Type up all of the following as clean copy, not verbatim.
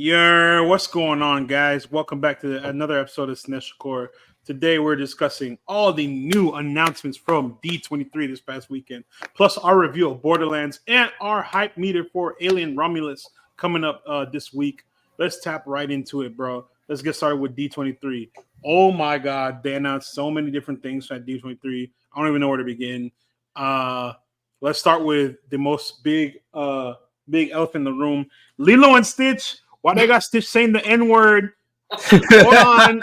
What's going on, guys? Welcome back to another episode of Cinestro. Today, we're discussing all the new announcements from D23 this past weekend, plus our review of Borderlands and our hype meter for Alien Romulus coming up this week. Let's tap right into it, bro. Let's get started with D23. Oh my God, they announced so many different things at D23. I don't even know where to begin. Let's start with the most big elephant in the room. Lilo and Stitch. Why they got Stitch saying the N-word? Hold on.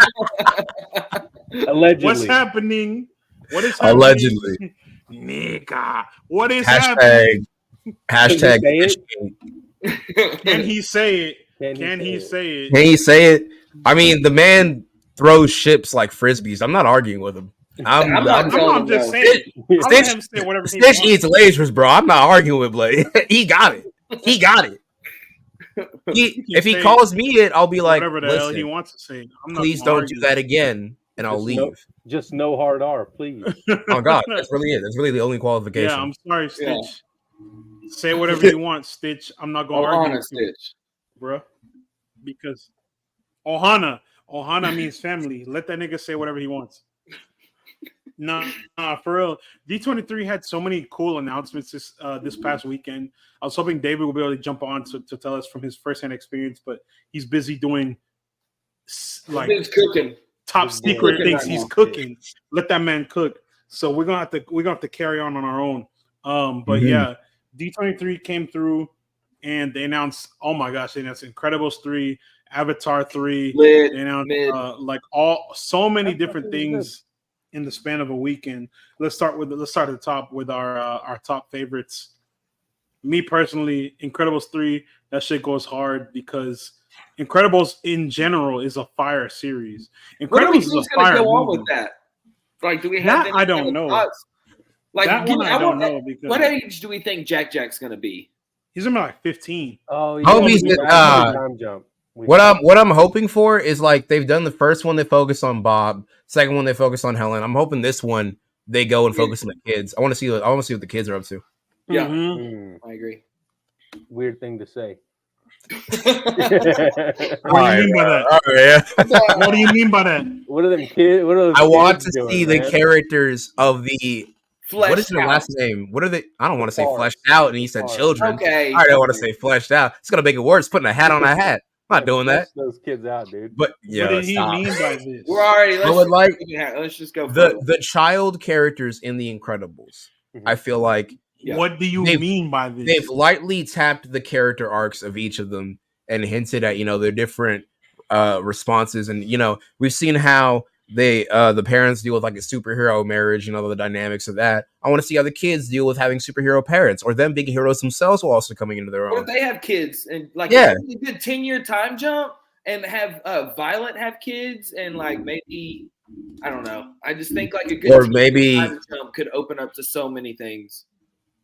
Allegedly. What's happening? What is happening? Allegedly. Nigga. What is happening? Hashtag. Can he say it? Can he say it? I mean, the man throws ships like frisbees. I'm not arguing with him. I'm just saying. Stitch eats lasers, bro. I'm not arguing with Blade. He got it. If he calls me it, I'll be like, whatever the hell he wants to say. Please don't do that again, and I'll leave. Just no hard R, please. Oh God, that's really it. That's really the only qualification. Yeah, I'm sorry, Stitch. Yeah. Say whatever you want, Stitch. I'm not going to argue with you, bro. Because Ohana means family. Let that nigga say whatever he wants. Nah, for real. D23 had so many cool announcements this past weekend. I was hoping David would be able to jump on to tell us from his firsthand experience, but he's busy doing he's cooking top secret things. He's cooking. Let that man cook. So we're gonna have to carry on our own. But yeah, D23 came through and they announced. Oh my gosh, they announced Incredibles 3, Avatar 3. They announced so many different things in the span of a weekend. Let's start at the top with our top favorites. Me personally, Incredibles 3, that shit goes hard because Incredibles in general is a fire series. Incredibles is a fire movie. Go on with that? Like, do we have that? I don't know. Like that one, I don't know. Because what age do we think Jack's gonna be? He's gonna be like 15. Oh, time jump. What I'm hoping for is like they've done the first one, they focus on Bob. Second one, they focus on Helen. I'm hoping this one they go and focus on the kids. I want to see what the kids are up to. Yeah, I agree. Weird thing to say. What do you mean by that? What do you mean by that? What are them kids? I want to see the characters of the. What is their last name? What are they? I don't want to say fleshed out, and he said children. Okay. I don't want to say fleshed out. It's gonna make it worse. Putting a hat on a hat. I'm not doing that. Those kids out, dude. But what did he mean by this? We're already. Let's just go. The child characters in The Incredibles. I feel like. Yeah. What do you mean by this? They've lightly tapped the character arcs of each of them and hinted at their different responses, and we've seen how they the parents deal with like a superhero marriage, the dynamics of that. I want to see how the kids deal with having superhero parents or them being heroes themselves while also coming into their own. Or if they have kids and like a good 10-year time jump and have Violet have kids and like maybe I don't know. I just think like a good time jump could open up to so many things.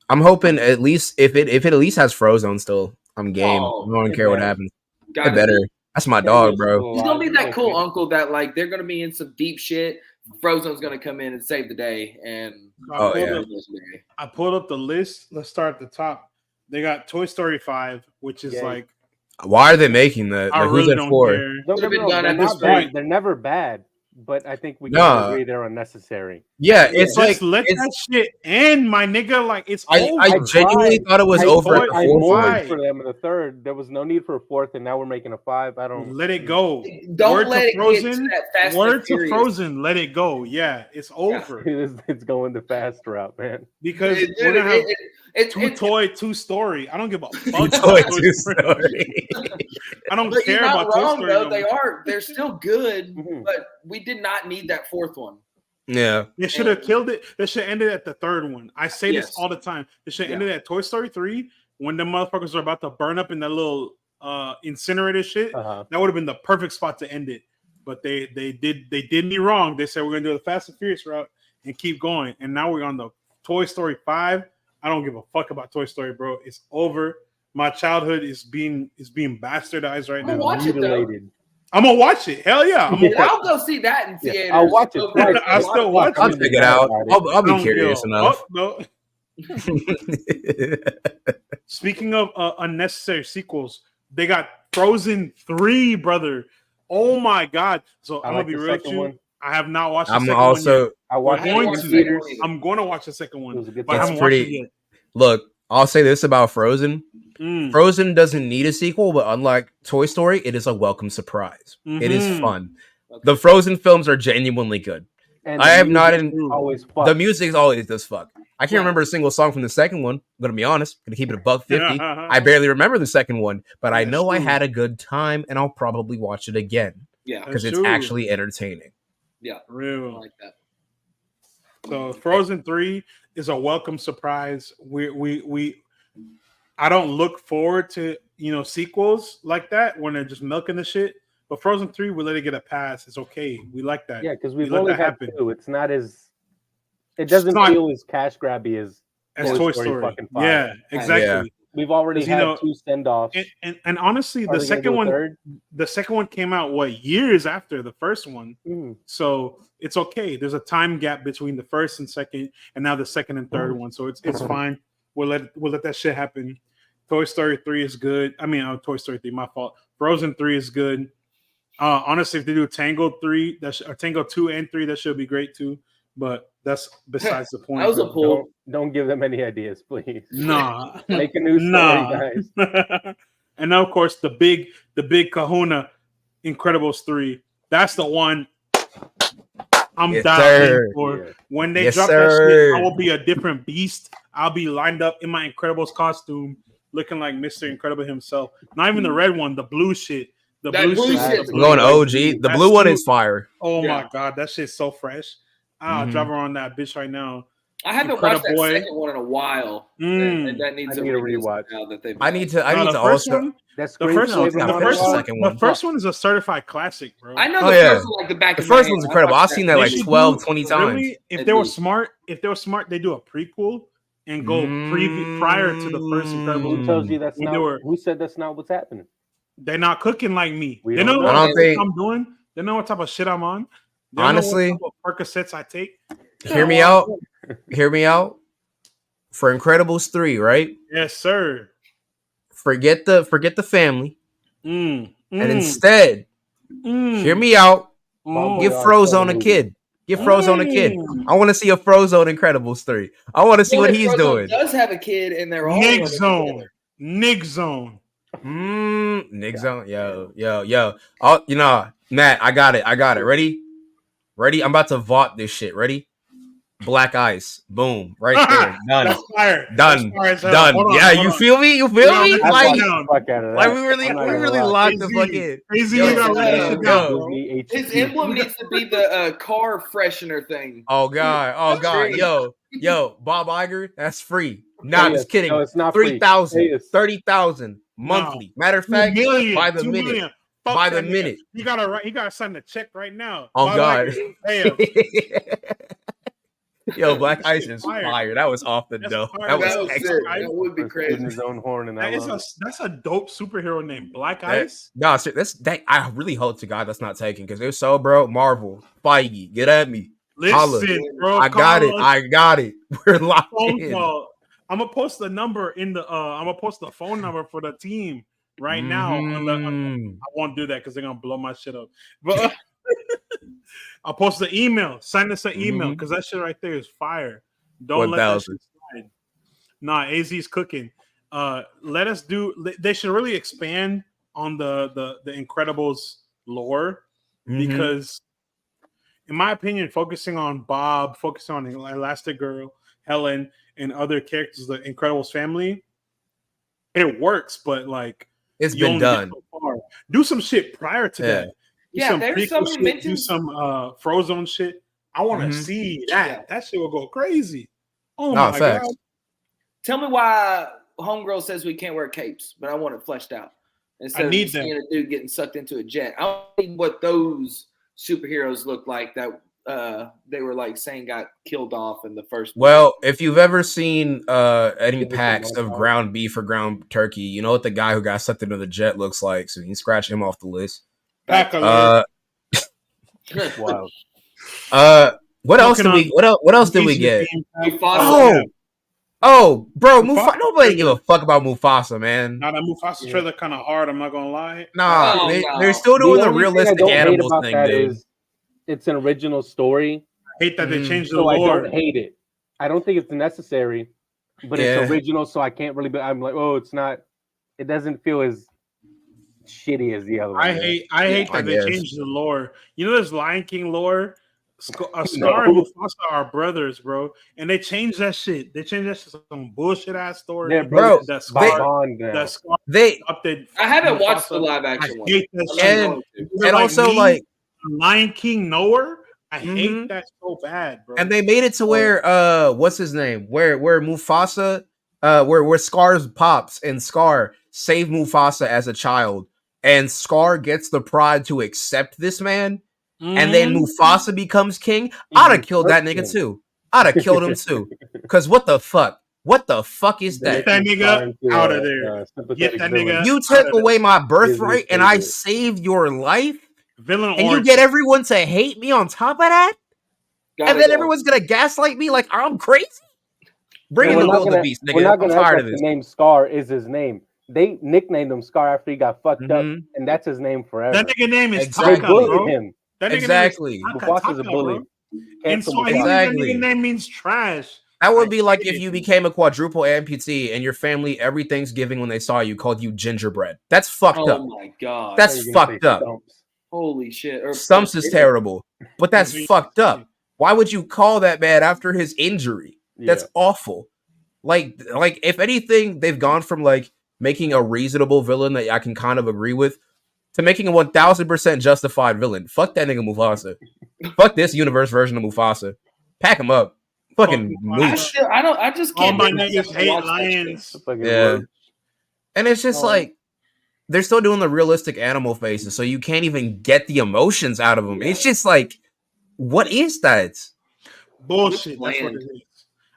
I'm hoping at least if it at least has Frozone still, I'm game. I don't care what happens. It better. That's my dog, bro. He's gonna be that cool uncle that like they're gonna be in some deep shit. Frozone's gonna come in and save the day. And I pulled up the list. Let's start at the top. They got Toy Story 5, which is like. Why are they making that? I really don't care. They're never bad. But I think we can agree they're unnecessary. Yeah, it's just let that shit end, my nigga. Like it's over. I genuinely thought it was over. I mourned for them in the third. There was no need for a fourth, and now we're making a 5. I don't let it go. Don't let it get to that Fast Word to Frozen. Let it go. Yeah, it's over. It's going the fast route, man. Because we're gonna have two story. I don't give a fuck. Two story. I don't care about Toy Story. Though. They're still good, but we did not need that fourth one. Yeah. They should have killed it. They should have ended at the third one. I say this all the time. They should have ended at Toy Story 3 when the motherfuckers are about to burn up in that little incinerator shit. That would have been the perfect spot to end it. But they did me wrong. They said we're gonna do the Fast and Furious route and keep going. And now we're on the Toy Story 5. I don't give a fuck about Toy Story, bro. It's over. My childhood is being bastardized right now. I'm gonna watch it. Hell yeah! I'll go see that in theaters. I'll watch it. I still watch it. I'll check it out. I'll be curious enough. No. Speaking of unnecessary sequels, they got Frozen 3, brother. Oh my god! So I'm gonna like be the real with second you. one. I have not watched the I'm second one yet. I watched I'm going it in to. theaters. I'm going to watch the second one, It was a good but I time. haven't watched it yet. Look, I'll say this about Frozen. Frozen doesn't need a sequel, but unlike Toy Story, it is a welcome surprise. It is fun. Okay. The Frozen films are genuinely good. And I have not always fuck. The music's always does fuck. I can't remember a single song from the second one. I'm gonna be honest. I'm gonna keep it $1.50. I barely remember the second one, but I know I had a good time, and I'll probably watch it again. Yeah, because it's actually entertaining. Yeah, real. I like that. So Frozen 3 is a welcome surprise. We I don't look forward to sequels like that when they're just milking the shit. But Frozen 3, we let it get a pass. It's okay. We like that. Yeah, because we've only had 2. It's not as. It doesn't feel as cash grabby as Toy Story. Fucking 5. Yeah, exactly. Yeah. We've already had 2 send-offs. And honestly, the second one came out years after the first one. So it's okay. There's a time gap between the first and second, and now the second and third one. So it's fine. We'll let that shit happen. Toy Story 3 is good. I mean, Toy Story 3, my fault. Frozen 3 is good. Honestly, if they do Tango 3, or Tango 2 and 3, that should be great too. But that's besides the point. That was a pull. Don't give them any ideas, please. Nah. Make a new story, guys. And now, of course, the big kahuna, Incredibles 3. That's the one I'm dying for. Yeah. When they drop that shit, I will be a different beast. I'll be lined up in my Incredibles costume, looking like Mr. Incredible himself. Not even the red one, the blue shit. The blue shit. Going OG. The blue one is fire. Oh my god, that shit's so fresh. I'll drive around that bitch right now. I haven't watched that second one in a while. And that needs a rewatch. I need to also. The first one is a certified classic, bro. I know the first one like the back. The first one's incredible. I've seen that like 12, 20 times. Really, if they were smart, they do a prequel and go prior to the first Incredibles. Who tells you that's not? Who said that's not what's happening? They're not cooking like me. They know what I'm doing. They know what type of shit I'm on. Honestly, what Percocets I take. Hear me out. Hear me out. For Incredibles 3, right? Yes, sir. Forget the family, and instead, hear me out. Give Frozone a kid. Give Frozone a kid. I want to see a Frozone Incredibles 3. I want to see what he's doing. Does have a kid in there? Nick Zone. Nick Zone. Yo. Oh, Matt, I got it. Ready? I'm about to vault this shit. Ready? Black Ice. Boom. Right there. Done. That's fire. Done. That's fire. Done. You feel me? You feel me? Like we really locked the fuck in. His emblem needs to be the car freshener thing. Oh god. Yo, Bob Iger, that's free. Nah, just kidding. No, it's not 3,000, 30,000 monthly. Matter of fact, by the minute. By the minute. You gotta sign the check right now. Oh god. Yo, Black Ice is fire. That was off the dope. That was excellent. That would be crazy. His own horn and that's a dope superhero name, Black Ice. No, I really hope to God that's not taken because if so, bro, Marvel, Feige, get at me. Listen, bro, I got it. We're locked in. I'm gonna post the number in the. I'm gonna post the phone number for the team right now. I won't do that because they're gonna blow my shit up. But I'll post the email. Send us an email because that shit right there is fire. Don't let that shit slide. Nah, AZ's cooking. Let us do. They should really expand on the Incredibles lore because, in my opinion, focusing on Bob, focusing on Elastigirl, Helen, and other characters, the Incredibles family, it works. But like, it's been done. So far. Do some shit prior to that. There's some shit, do some Frozone shit. I want to see that. That shit will go crazy. Oh my god! Tell me why Homegirl says we can't wear capes, but I want it fleshed out. Instead of seeing a dude getting sucked into a jet, I want to see what those superheroes look like that they were like saying got killed off in the first. Well, if you've ever seen any packs of ground beef or ground turkey, you know what the guy who got sucked into the jet looks like. So you can scratch him off the list. Wow. What else did we get? Oh, bro, nobody give a fuck about Mufasa, man. Now that Mufasa trailer kind of hard. I'm not gonna lie. Nah, they're still doing the realistic animals thing, dude. It's an original story. I hate that they changed the so lore. I don't hate it. I don't think it's necessary, but it's original, so I can't really. I'm like, oh, it's not. It doesn't feel as shitty as the other one. I hate that they changed the lore. You know, there's Lion King lore. Scar and Mufasa are brothers, bro, and they changed that shit. They changed that shit to some bullshit ass story. Yeah, bro. They I haven't watched the live action one. And also like Lion King Knower. I hate that so bad, bro. And they made it to where what's his name? Where Mufasa where Scar's pops and Scar save Mufasa as a child, and Scar gets the pride to accept this man, and then Mufasa becomes king. I'd have killed that nigga too. I'd have killed him too. Cause what the fuck? What the fuck is that? Get that nigga out of there. Get that nigga. You took away my birthright and I saved your life. Villain and you get everyone to hate me on top of that? And then everyone's gonna gaslight me like I'm crazy? Bring in the wildebeest, nigga. I'm tired of this. The name Scar is his name. They nicknamed him Scar after he got fucked up, and that's his name forever. That nigga name is Taka, bro. Him. That exactly. Mufasa's a bully. And so that nigga name means trash. That would be like if you became a quadruple amputee and your family every Thanksgiving when they saw you called you gingerbread. That's fucked up. Oh my god. That's fucked up. Holy shit. Stumps is terrible, but that's fucked up. Why would you call that man after his injury? That's awful. Like if anything, they've gone from like making a reasonable villain that I can kind of agree with to making a 1000% justified villain. Fuck that nigga Mufasa. Fuck this universe version of Mufasa. Pack him up. Fucking mooch. I just can't. All my niggas hate lions. Yeah. And it's just like they're still doing the realistic animal faces, so you can't even get the emotions out of them. It's just like, what is that? Bullshit. That's what it is.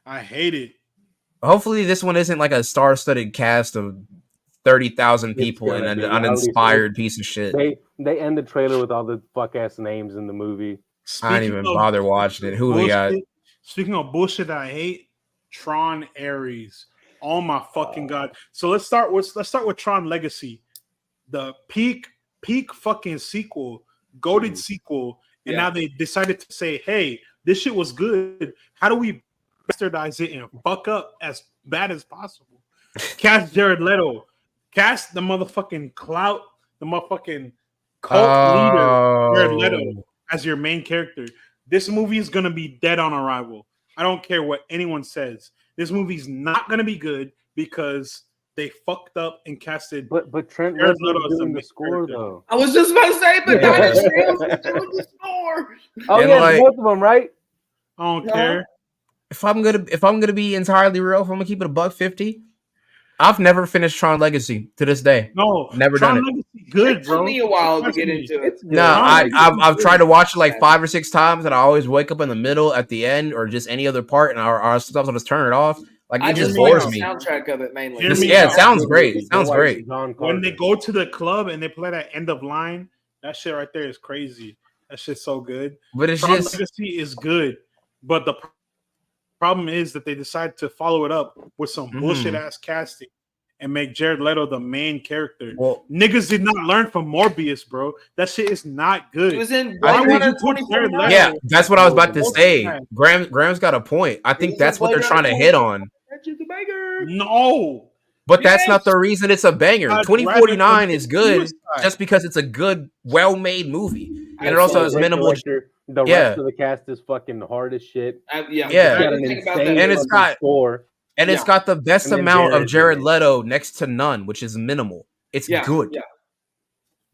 I hate it. Hopefully, this one isn't like a star-studded cast of 30,000 people and an uninspired piece of shit. They end the trailer with all the fuck-ass names in the movie. I didn't even bother watching it. Who we got? Speaking of bullshit that I hate, Tron Ares. Oh my fucking god! So let's start with Tron Legacy, the peak fucking sequel, goated sequel, and now they decided to say, "Hey, this shit was good. How do we bastardize it and fuck up as bad as possible?" Cast Jared Leto, cast the motherfucking clout, the motherfucking cult leader Jared Leto as your main character. This movie is gonna be dead on arrival. I don't care what anyone says. This movie's not gonna be good because they fucked up and casted. But Trent Reznor's doing the score though. I was just about to say, but Trent doing the score. Oh yeah, like, both of them, right? I don't care. If I'm gonna be entirely real, if I'm gonna keep it $1.50, I've never finished Tron Legacy to this day. No, never Tron done it. Legacy good, bro. It took me a while to get into it. No, I've tried to watch it like 5 or 6 times, and I always wake up in the middle, at the end, or just any other part, and sometimes I'll just turn it off. Like it just bores me. Soundtrack of it mainly. Yeah, it sounds great. It sounds great. When they go to the club and they play that end of line, that shit right there is crazy. That shit's so good. But it's Tron just Legacy is good, but the problem is that they decide to follow it up with some bullshit ass casting and make Jared Leto the main character. Well, niggas did not learn from Morbius, bro. That shit is not good. It was in yeah, that's what I was about to say. Graham's got a point. I think that's what they're trying to hit on. No. But that's not the reason it's a banger. 2049 is good just because it's a good, well-made movie. And it also has minimal... The rest of the cast is fucking hard as shit. And it's got the best amount of Jared Leto next to none, which is minimal. It's good. Yeah.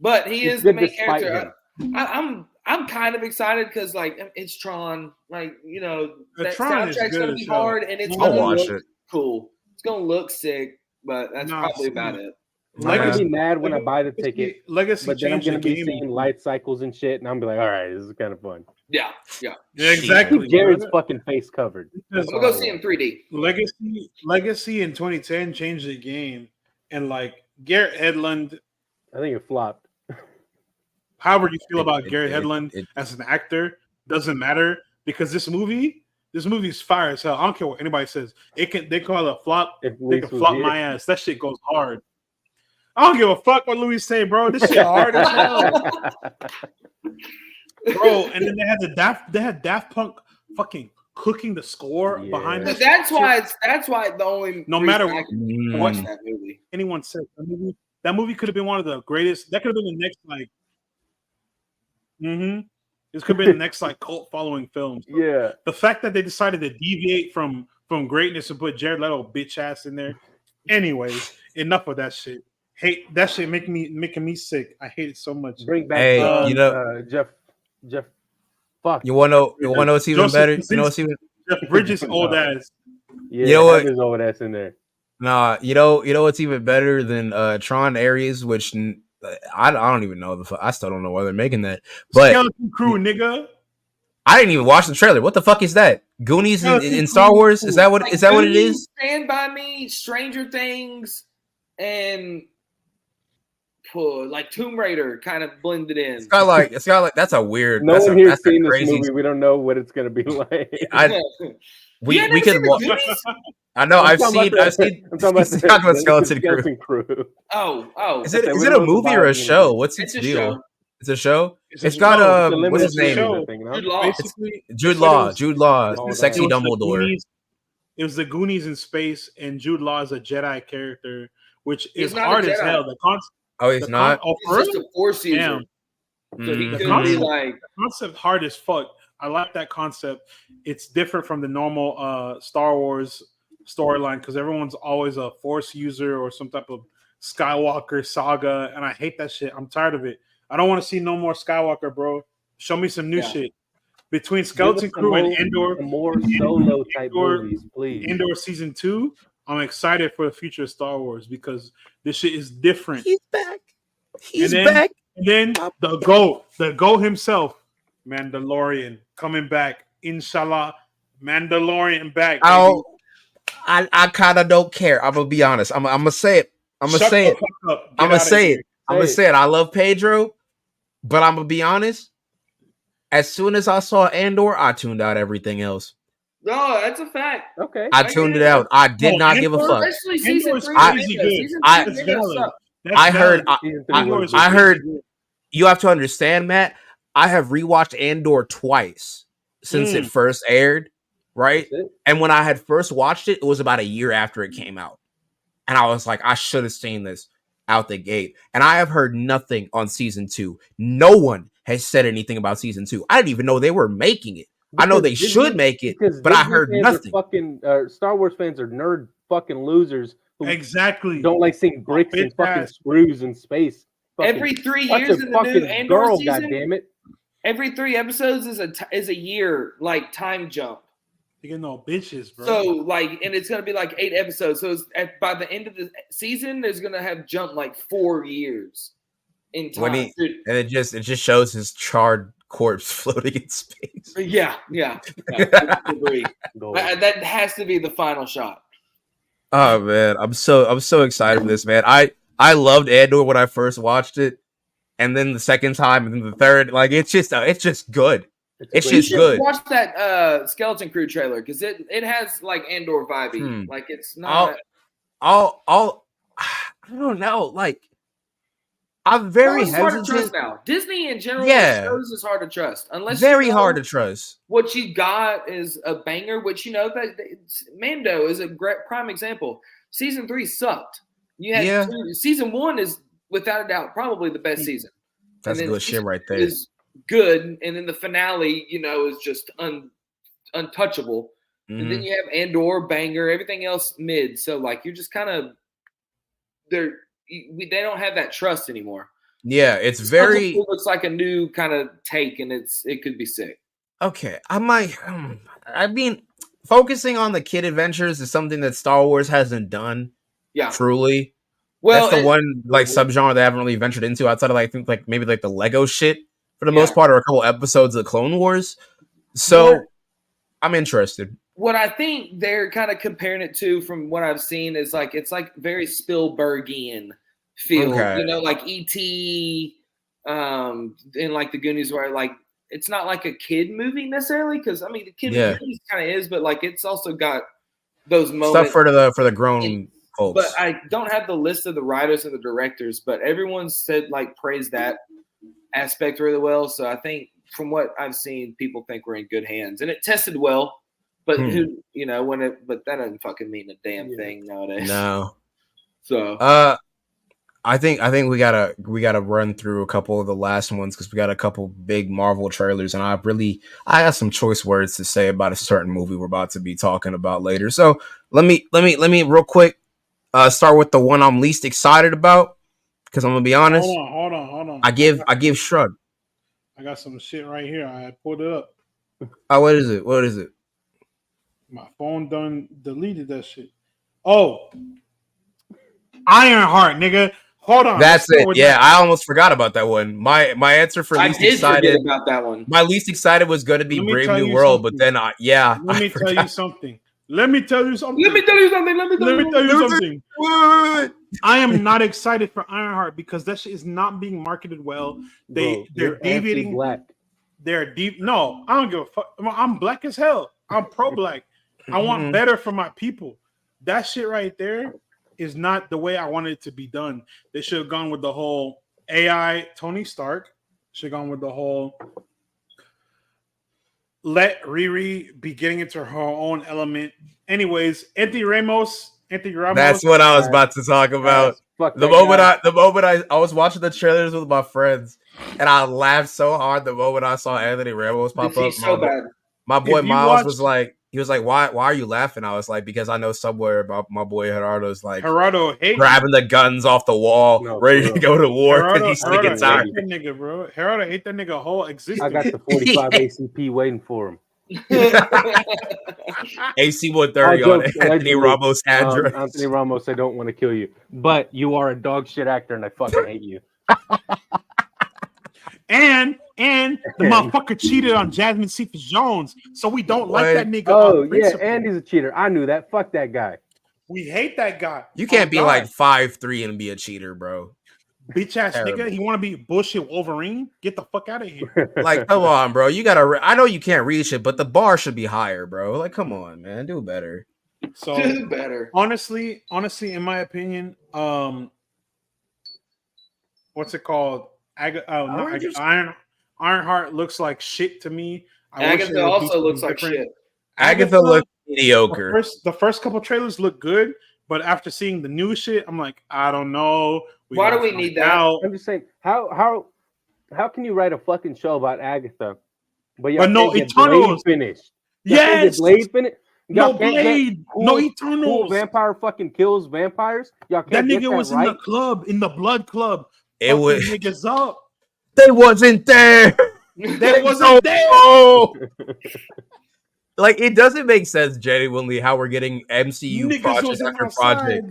But he is the main character. I'm kind of excited because like it's Tron. Like, you know, that soundtrack's gonna be hard and it's gonna look cool. It's gonna look sick, but that's probably about it. I'm gonna be mad when I buy the ticket, Legacy, but then I'm gonna be seeing light cycles and shit, and I'm gonna be like, all right, this is kind of fun. Yeah, exactly. Keep Jared's fucking face covered. I'm gonna go see him 3D. Legacy in 2010 changed the game, and like Garrett Hedlund, I think it flopped. However you feel about Garrett Hedlund as an actor doesn't matter because this movie This movie's fire as hell. I don't care what anybody says. They call it a flop. If They Luis can was flop here. my ass. That shit goes hard. I don't give a fuck what Louis say, bro. This shit hard as hell, bro. And then they had Daft Punk fucking cooking the score behind this. That's why the only no matter I can watch that movie. Anyone said that movie could have been one of the greatest. That could have been the next like. This could have been the next like cult following films. Yeah. The fact that they decided to deviate from greatness and put Jared Leto bitch ass in there. Anyways, enough of that shit. Hate that shit making me sick. I hate it so much. Bring back Jeff. Fuck. You wanna know what's even better? You know what's even Jeff Bridges old ass. Yeah, you know what? his old ass in there. Nah, you know what's even better than Tron Ares, which I don't even know I still don't know why they're making that. But Skeleton Crew, nigga. I didn't even watch the trailer. What the fuck is that? Goonies in Star Wars? Is that what like is that Goonies, what it is? Stand By Me, Stranger Things, and like Tomb Raider kind of blended in. It's got like that's a weird. No that's one a, here's that's a seen this crazy. movie. We don't know what it's gonna be like. We never could. seen the Goonies? I know. I've seen. I'm talking about the Skeleton Crew. Oh. Is it a movie or a show? What's its deal? Show. It's a show. It's got a what's his name? show. Jude Law. Jude Law. Jude Law. Oh, Sexy It was Dumbledore. It was the Goonies in space, and Jude Law is a Jedi character, which He's is not a hard as Jedi. hell. The concept. Oh, he's not. He's just a Force user. Damn. So he Mm. could be like. Concept hard as fuck. I like that concept. It's different from the normal Star Wars storyline because everyone's always a Force user or some type of Skywalker saga, and I hate that shit. I'm tired of it. I don't want to see no more Skywalker, bro. Show me some new shit. Between Skeleton Crew and Endor, more solo type movies, please. Endor season 2, I'm excited for the future of Star Wars because this shit is different. He's back. He's then, back. And then the GOAT himself, Mandalorian, coming back. Inshallah, Mandalorian back. I kind of don't care. I'm gonna be honest. I'm gonna say it. I'm gonna say it. I'm gonna say it. I'm gonna say it. I love Pedro, but I'm gonna be honest. As soon as I saw Andor, I tuned out everything else. No, that's a fact. Okay. I tuned it out. I did not give a fuck. Especially season 3. I heard. You have to understand, Matt. I have rewatched Andor twice since it first aired, right? And when I had first watched it, it was about a year after it came out, and I was like, I should have seen this out the gate. And I have heard nothing on season 2. No one has said anything about season 2. I didn't even know they were making it. I know they should make it, but I heard nothing. Fucking Star Wars fans are nerd fucking losers. Exactly. Don't like seeing bricks and fucking screws in space. Every 3 years in the new Andor season, goddammit. Every 3 episodes is a year like time jump. You get no bitches, bro. So like, and it's gonna be like 8 episodes. So by the end of the season, there's gonna have jumped like 4 years in time. And it just shows his charred corpse floating in space. Yeah. That has to be the final shot. Oh man, I'm so excited for this, man. I loved Andor when I first watched it, and then the second time, and then the third. Like it's just good. It's just good. Watch that Skeleton Crew trailer because it has like Andor vibey. Like it's not. I don't know. Like I'm very hesitant. Hard to trust now. Disney in general, shows is hard to trust unless very hard to trust. What you got is a banger, which that Mando is a great prime example. Season 3 sucked. You had season 1 is without a doubt probably the best season. That's good shit right there. Is good, and then the finale, is just untouchable. Mm-hmm. And then you have Andor, banger, everything else mid. So like you're just kind of they don't have that trust anymore. Yeah, it looks like a new kind of take, and it could be sick. Okay, I mean, focusing on the kid adventures is something that Star Wars hasn't done. Yeah, truly. Well, that's the one like subgenre they haven't really ventured into outside of maybe the Lego shit for the most part, or a couple episodes of Clone Wars. So I'm interested. What I think they're kind of comparing it to, from what I've seen, is like it's like very Spielbergian feel, like E.T. And like the Goonies, where like it's not like a kid movie necessarily, because I mean the kid movie kind of is, but like it's also got those moments stuff for the grown folks. But I don't have the list of the writers and the directors, but everyone said like praised that aspect really well. So I think from what I've seen, people think we're in good hands, and it tested well. But who but that doesn't fucking mean a damn thing nowadays. No. So I think we gotta run through a couple of the last ones because we got a couple big Marvel trailers, and I got some choice words to say about a certain movie we're about to be talking about later. So let me real quick start with the one I'm least excited about, because I'm gonna be honest. Hold on. I give shrug. I got some shit right here. I pulled it up. Oh, what is it? My phone done deleted that shit. Oh, Ironheart, nigga. Hold on. That's it. Yeah, I almost forgot about that one. My answer for least excited about that one. My least excited was going to be Brave New World, but then Let me tell you something. What? I am not excited for Ironheart because that shit is not being marketed well. They're deviating. Black. They're deep. No, I don't give a fuck. I'm black as hell. I'm pro-black. I want better for my people. That shit right there is not the way I wanted it to be done. They should have gone with the whole AI Tony Stark. Should have gone with the whole let Riri be getting into her own element. Anyways, Anthony Ramos. That's what I was about to talk about. The moment I was watching the trailers with my friends, and I laughed so hard the moment I saw Anthony Ramos pop up. So bad. My boy Miles was like, why are you laughing? I was like, because I know somewhere about my boy Gerardo's like grabbing the guns off the wall, ready to go to war because he's sick and tired. Hate that nigga, bro. Gerardo hate that nigga whole existence. I got the 45 ACP waiting for him. AC 130 on Anthony Ramos' address. Anthony Ramos, I don't want to kill you, but you are a dog shit actor, and I fucking hate you. And the motherfucker cheated on Jasmine Cephas Jones, so we don't like that nigga. Oh yeah, and he's a cheater. I knew that. Fuck that guy. We hate that guy. You can't be like 5'3" and be a cheater, bro. Bitch ass nigga. He want to be bullshit Wolverine? Get the fuck out of here. Like, come on, bro. You gotta. I know you can't reach it, but the bar should be higher, bro. Like, come on, man. Do better. So do better. Honestly, in my opinion, what's it called? Ironheart looks like shit to me. Agatha also looks like shit. Agatha looks mediocre. The first couple trailers look good, but after seeing the new shit, I'm like, I don't know. Why do we need that? I'm just saying, how can you write a fucking show about Agatha, but no Eternals finished? Yes, Blade finished. No Blade, no Eternals. Cool vampire fucking kills vampires. Y'all can't that nigga was in the club, in the blood club. It was niggas up. They wasn't there. They wasn't there. Like, it doesn't make sense genuinely how we're getting MCU project after project,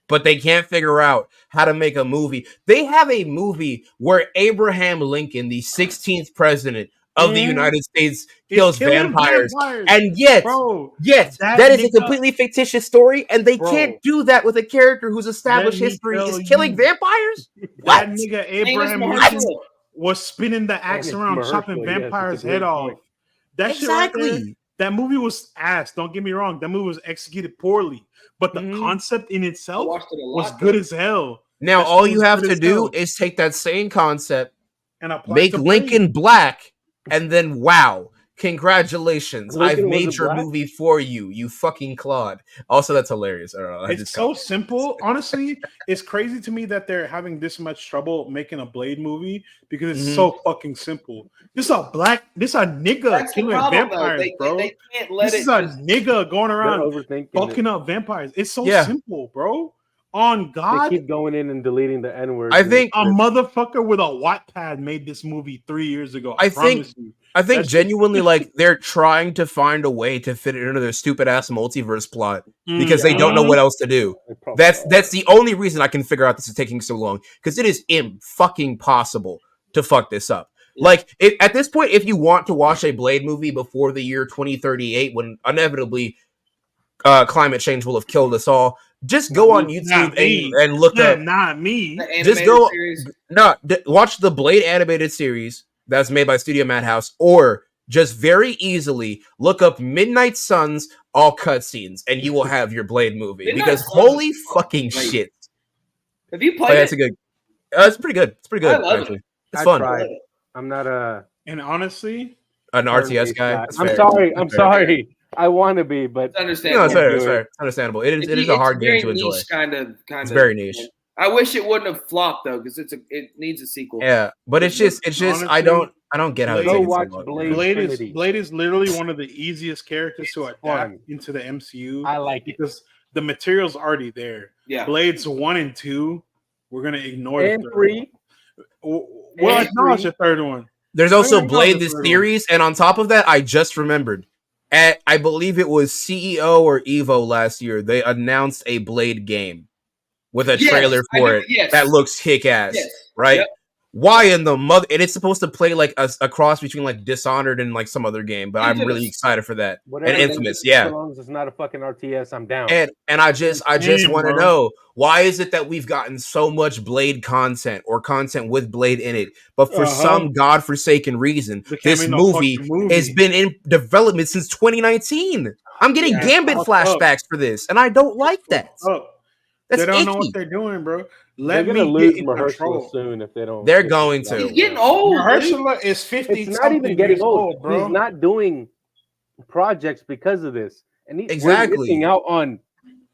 but they can't figure out how to make a movie. They have a movie where Abraham Lincoln, the 16th president of the United States, kills vampires. And yet, that is a completely fictitious story, and they can't do that with a character whose established history is killing vampires? That nigga Abraham Lincoln was spinning the axe around, chopping vampires' head off. That shit right there, that movie was ass. Don't get me wrong. That movie was executed poorly, but the concept in itself was good as hell. Now, all you have to do is take that same concept and make Lincoln black, and then wow, congratulations, I've made your movie for you, you fucking Claude. Also, that's hilarious. I don't know. It's so simple. Honestly, it's crazy to me that they're having this much trouble making a Blade movie because it's so fucking simple. This a nigga killing vampires, bro. They can't let this is a nigga going around fucking up vampires. It's so simple, bro. On God, they keep going in and deleting the N-word. I think a motherfucker with a Wattpad made this movie 3 years ago. I think genuinely, like, they're trying to find a way to fit it into their stupid ass multiverse plot because they don't know what else to do. That's the only reason I can figure out this is taking so long, because it is fucking possible to fuck this up. Like, at this point, if you want to watch a Blade movie before the year 2038, when inevitably climate change will have killed us all, just go on YouTube and look up. Not me. Just go. Watch the Blade animated series that's made by Studio Madhouse, or just very easily look up Midnight Suns all cutscenes, and you will have your Blade movie. Midnight Because Suns holy is fucking great. shit! Have you Oh, played that's it? a good. It's pretty good. It's pretty I good love actually. it. It's I fun. tried. I'm not And honestly, An RTS turn-based guy. guy. That's I'm fair. sorry. That's I'm fair. sorry. I want to be, but It's No, understandable. it's fair. do It's it. fair. It's understandable. It is It's a hard very game to enjoy. niche kind of. It's very niche. I wish it wouldn't have flopped though, because it needs a sequel. Yeah, but it's just honestly, I don't get how Blade- it's Go taking so watch long. Blade. Blade is literally one of the easiest characters to adapt fun. into the MCU. I like it. because the material's already there. Yeah. Blades 1 and 2, we're gonna ignore And the third 3. one. Well, And acknowledge 3. the third one. There's also know Blade the the third one. series, and on top of that, I just remembered. At I believe it was CEO or Evo last year, they announced a Blade game with a Yes, trailer I for know- it yes. that looks kick ass, Yes. right? Yep. Why in the mother? And it's supposed to play like a cross between like Dishonored and like some other game, but I'm really Infamous. excited for that. Whatever. And Infamous, yeah. As long as it's not a fucking RTS, I'm down. And I just Damn, want to bro. know, why is it that we've gotten so much Blade content or content with Blade in it, but for some godforsaken reason, There can't this be no movie fucking movie. has been in development since 2019. I'm getting Yeah, Gambit fucked flashbacks for this, and I don't like that. Up. That's They don't know icky. what they're doing, bro. They're Let gonna me lose get in Mahershala control. soon if they don't. They're get going this to. done. He's getting old. dude. Mahershala is 50. It's not even getting years old, bro. He's not doing projects because of this, and Exactly. we're missing out on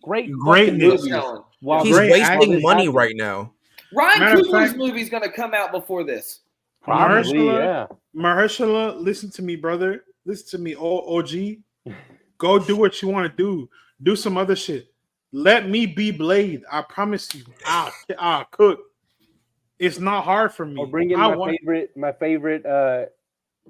great Greatness. fucking movies. Telling. While He's Great wasting acting. money right now. Ryan Matter of Coogler's fact- movie's gonna come out before this. Probably, Mahershala- yeah. Mahershala, listen to me, brother. Listen to me, OG. Go do what you want to do. Do some other shit. Let me be Blade. I promise you. I'll cook. It's not hard for me. Or bring in I my want- favorite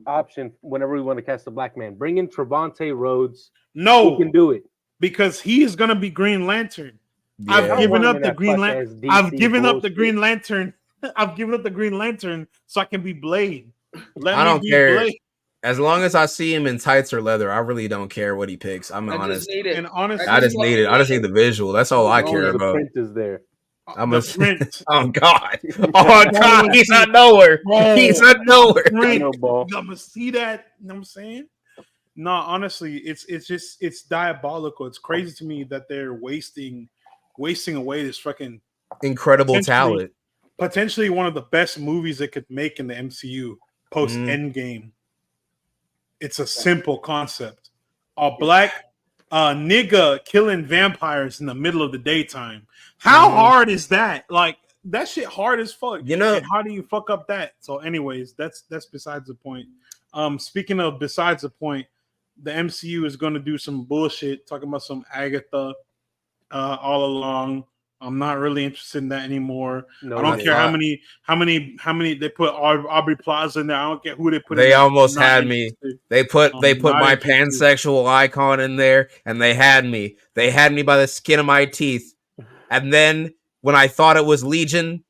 option whenever we want to cast a black man. Bring in Trevante Rhodes. No, Who can do it? because he is gonna be Green Lantern. Yeah. I've given want him up in the that Green fuck-ass Lantern. DC I've given up the bullshit. Green Lantern. I've given up the Green Lantern so I can be Blade. Let I me don't be care. Blade. As long as I see him in tights or leather, I really don't care what he picks. I'm I honest. just need it. And honestly, I just need it. I just need the visual. That's all I As long care as the about. print is there. I'm the a print. Oh God! Oh God! He's not nowhere. Bro, He's not nowhere. I know, ball. I'm gonna see that. You know what I'm saying? No, honestly, it's diabolical. It's crazy to me that they're wasting away this fucking Incredible Potentially- talent. potentially one of the best movies they could make in the MCU post Endgame. It's a simple concept. A black nigga killing vampires in the middle of the daytime. How hard is that? Like that shit hard as fuck. You know- and how do you fuck up that? So, anyways, that's besides the point. Speaking of besides the point, the MCU is going to do some bullshit talking about some Agatha all along. I'm not really interested in that anymore. No, I don't they care are. how many they put Aubrey Plaza in there. I don't care who they put. They in there. almost I'm not had me. interested. They put I'm my not interested. pansexual icon in there, and they had me. They had me by the skin of my teeth. And then when I thought it was Legion,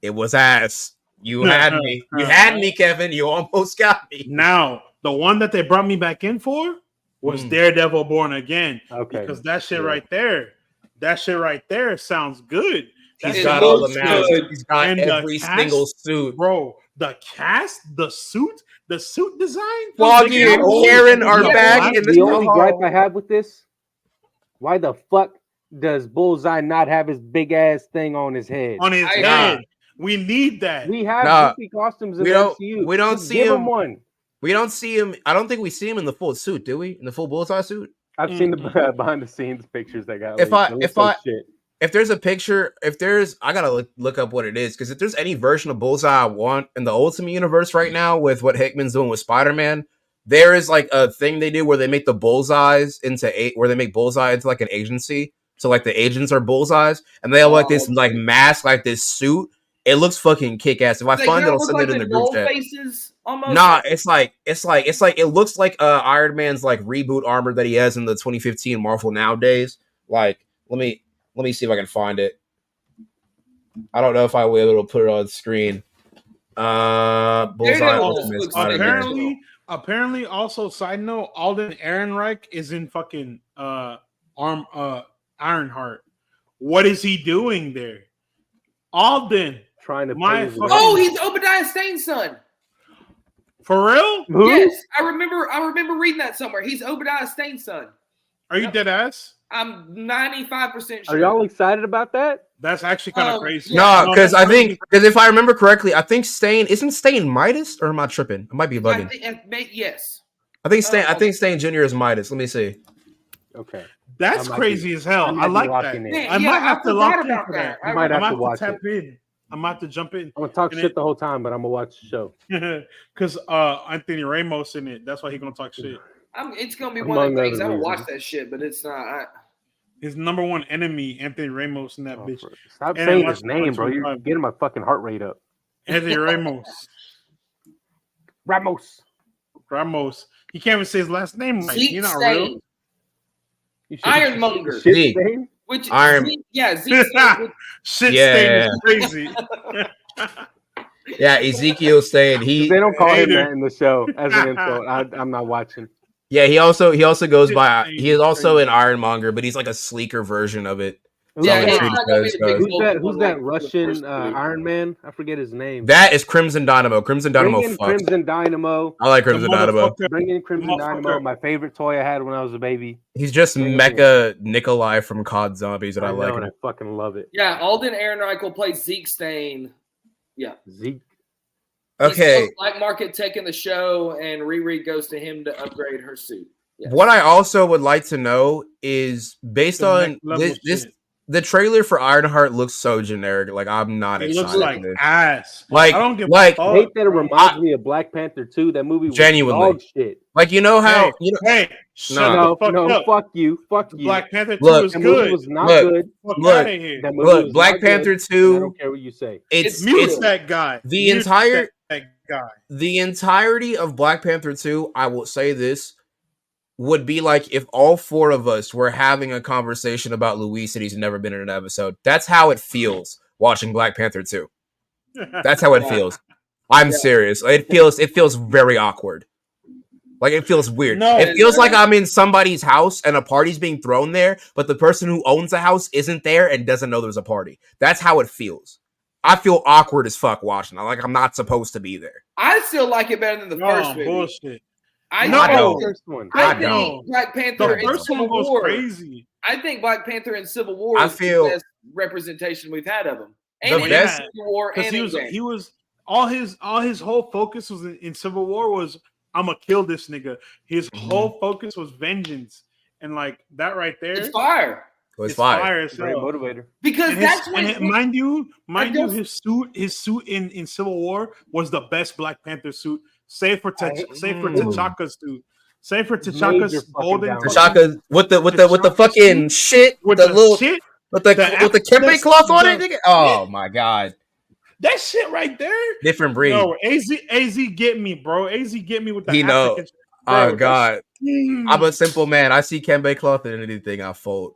it was ass. You had me. You had me, Kevin. You almost got me. Now the one that they brought me back in for was Daredevil Born Again. Okay. Because that shit right there sounds good. He's It got all the looks masks. good. He's got And the every cast- single suit. Bro, the cast, the suit design. Foggy and Karen are back in The only the gripe I have with this, why the fuck does Bullseye not have his big ass thing on his head? on his I- head. We need that. We have Nah, goofy costumes in we the don't- MCU. we don't Just see give him. him one. We don't see him. I don't think we see him in the full suit, do we? In the full Bullseye suit? I've seen the behind the scenes pictures that got. If leaked. I- It looks if like I- shit. If there's a picture, I gotta look up what it is, because if there's any version of Bullseye I want in the Ultimate Universe right now with what Hickman's doing with Spider-Man, there is like a thing they do where they make the bullseyes where they make Bullseye into like an agency. So like the agents are bullseyes, and they have like this like mask, like this suit. It looks fucking kick ass. If I They find it, don't I'll look send like it in the the group gold chat. faces almost. Nah, it looks like Iron Man's like reboot armor that he has in the 2015 Marvel Nowadays. Like, let me see if I can find it. I don't know if I will be able to put it on the screen. Bullseye Daredevil Ultimate looks Spider-Man. Apparently, also side note, Alden Ehrenreich is in fucking Ironheart. What is he doing there? Alden. Trying to My play his fucking- Oh, he's Obadiah Stane's son. For real? Who? Yes, I remember reading that somewhere. He's Obadiah Stane's son. Are you dead ass? I'm 95% sure. Are y'all excited about that? That's actually kind of crazy. No, because that's I think crazy. if I remember correctly, I think Stain isn't Stain Midas, or am I tripping? I might be bugging. Yes. I think Stain Jr. is Midas. Let me see. Okay. That's crazy as hell. I like that. Man, I might have to lock in about for that. I might have to watch tap it. in. I'm about to jump in. I'm gonna talk shit the whole time, but I'm gonna watch the show. Because Anthony Ramos in it. That's why he's gonna talk shit. It's gonna be one of the things. I would watch that shit, but it's not. His number one enemy, Anthony Ramos, in that bitch. Stop saying his name, bro. You're getting my fucking heart rate up. Anthony Ramos. Ramos. He can't even say his last name right. You're not real. Ironmonger. Zeke. Which Iron. Zeke Shit stain is crazy. Yeah, Ezekiel Stain. They don't call him that in the show as an insult. I'm not watching. Yeah, he also goes by. He is also an Ironmonger, but he's like a sleeker version of it. Who's that Russian Iron Man? I forget his name. That is Crimson Dynamo. Crimson Dynamo. Crimson Dynamo. I like Crimson Dynamo. Bring in Crimson Dynamo. My favorite toy I had when I was a baby. He's just Mecha Nikolai from COD Zombies, and I like him. I fucking love it. Yeah, Alden Ehrenreich plays Zeke Stain. Yeah, Zeke. Okay. Black Market taking the show, and Riri goes to him to upgrade her suit. Yes. What I also would like to know is based on this. The trailer for Ironheart looks so generic. Like I'm not excited. It looks like ass. Like I don't give like a fuck. I hate that it reminds me of Black Panther 2. That movie was genuinely dog shit. Like you know how fuck you. Black Panther 2 was good. Movie was not good. Look, Black Panther 2. I don't care what you say. It's that guy. The entirety of Black Panther 2, I will say this, would be like if all four of us were having a conversation about Luis and he's never been in an episode. That's how it feels watching Black Panther 2. That's how it feels. I'm serious. It feels very awkward. Like it feels weird. It feels like I'm in somebody's house and a party's being thrown there, but the person who owns the house isn't there and doesn't know there's a party. That's how it feels. I feel awkward as fuck watching. Like I'm not supposed to be there. I still like it better than the first movie. Bullshit. I think Black Panther in Civil War crazy. I think Black Panther in Civil War is the best representation we've had of him. And the best Civil War, and he was all his whole focus was in Civil War was I'm gonna kill this nigga. His whole focus was vengeance, and like that right there, it's fire. It's fire as hell. Motivator. Because that's when mind you, his suit in Civil War was the best Black Panther suit. Save for T'Chaka's suit. Save for T'Chaka's golden. T'Chaka with the fucking shit with the little shit with the kempe cloth on it. Nigga. Oh my god, that shit right there. Different breed. No, AZ get me, bro. AZ get me with the. He know. Oh god, I'm a simple man. I see kempe cloth in anything, I fold.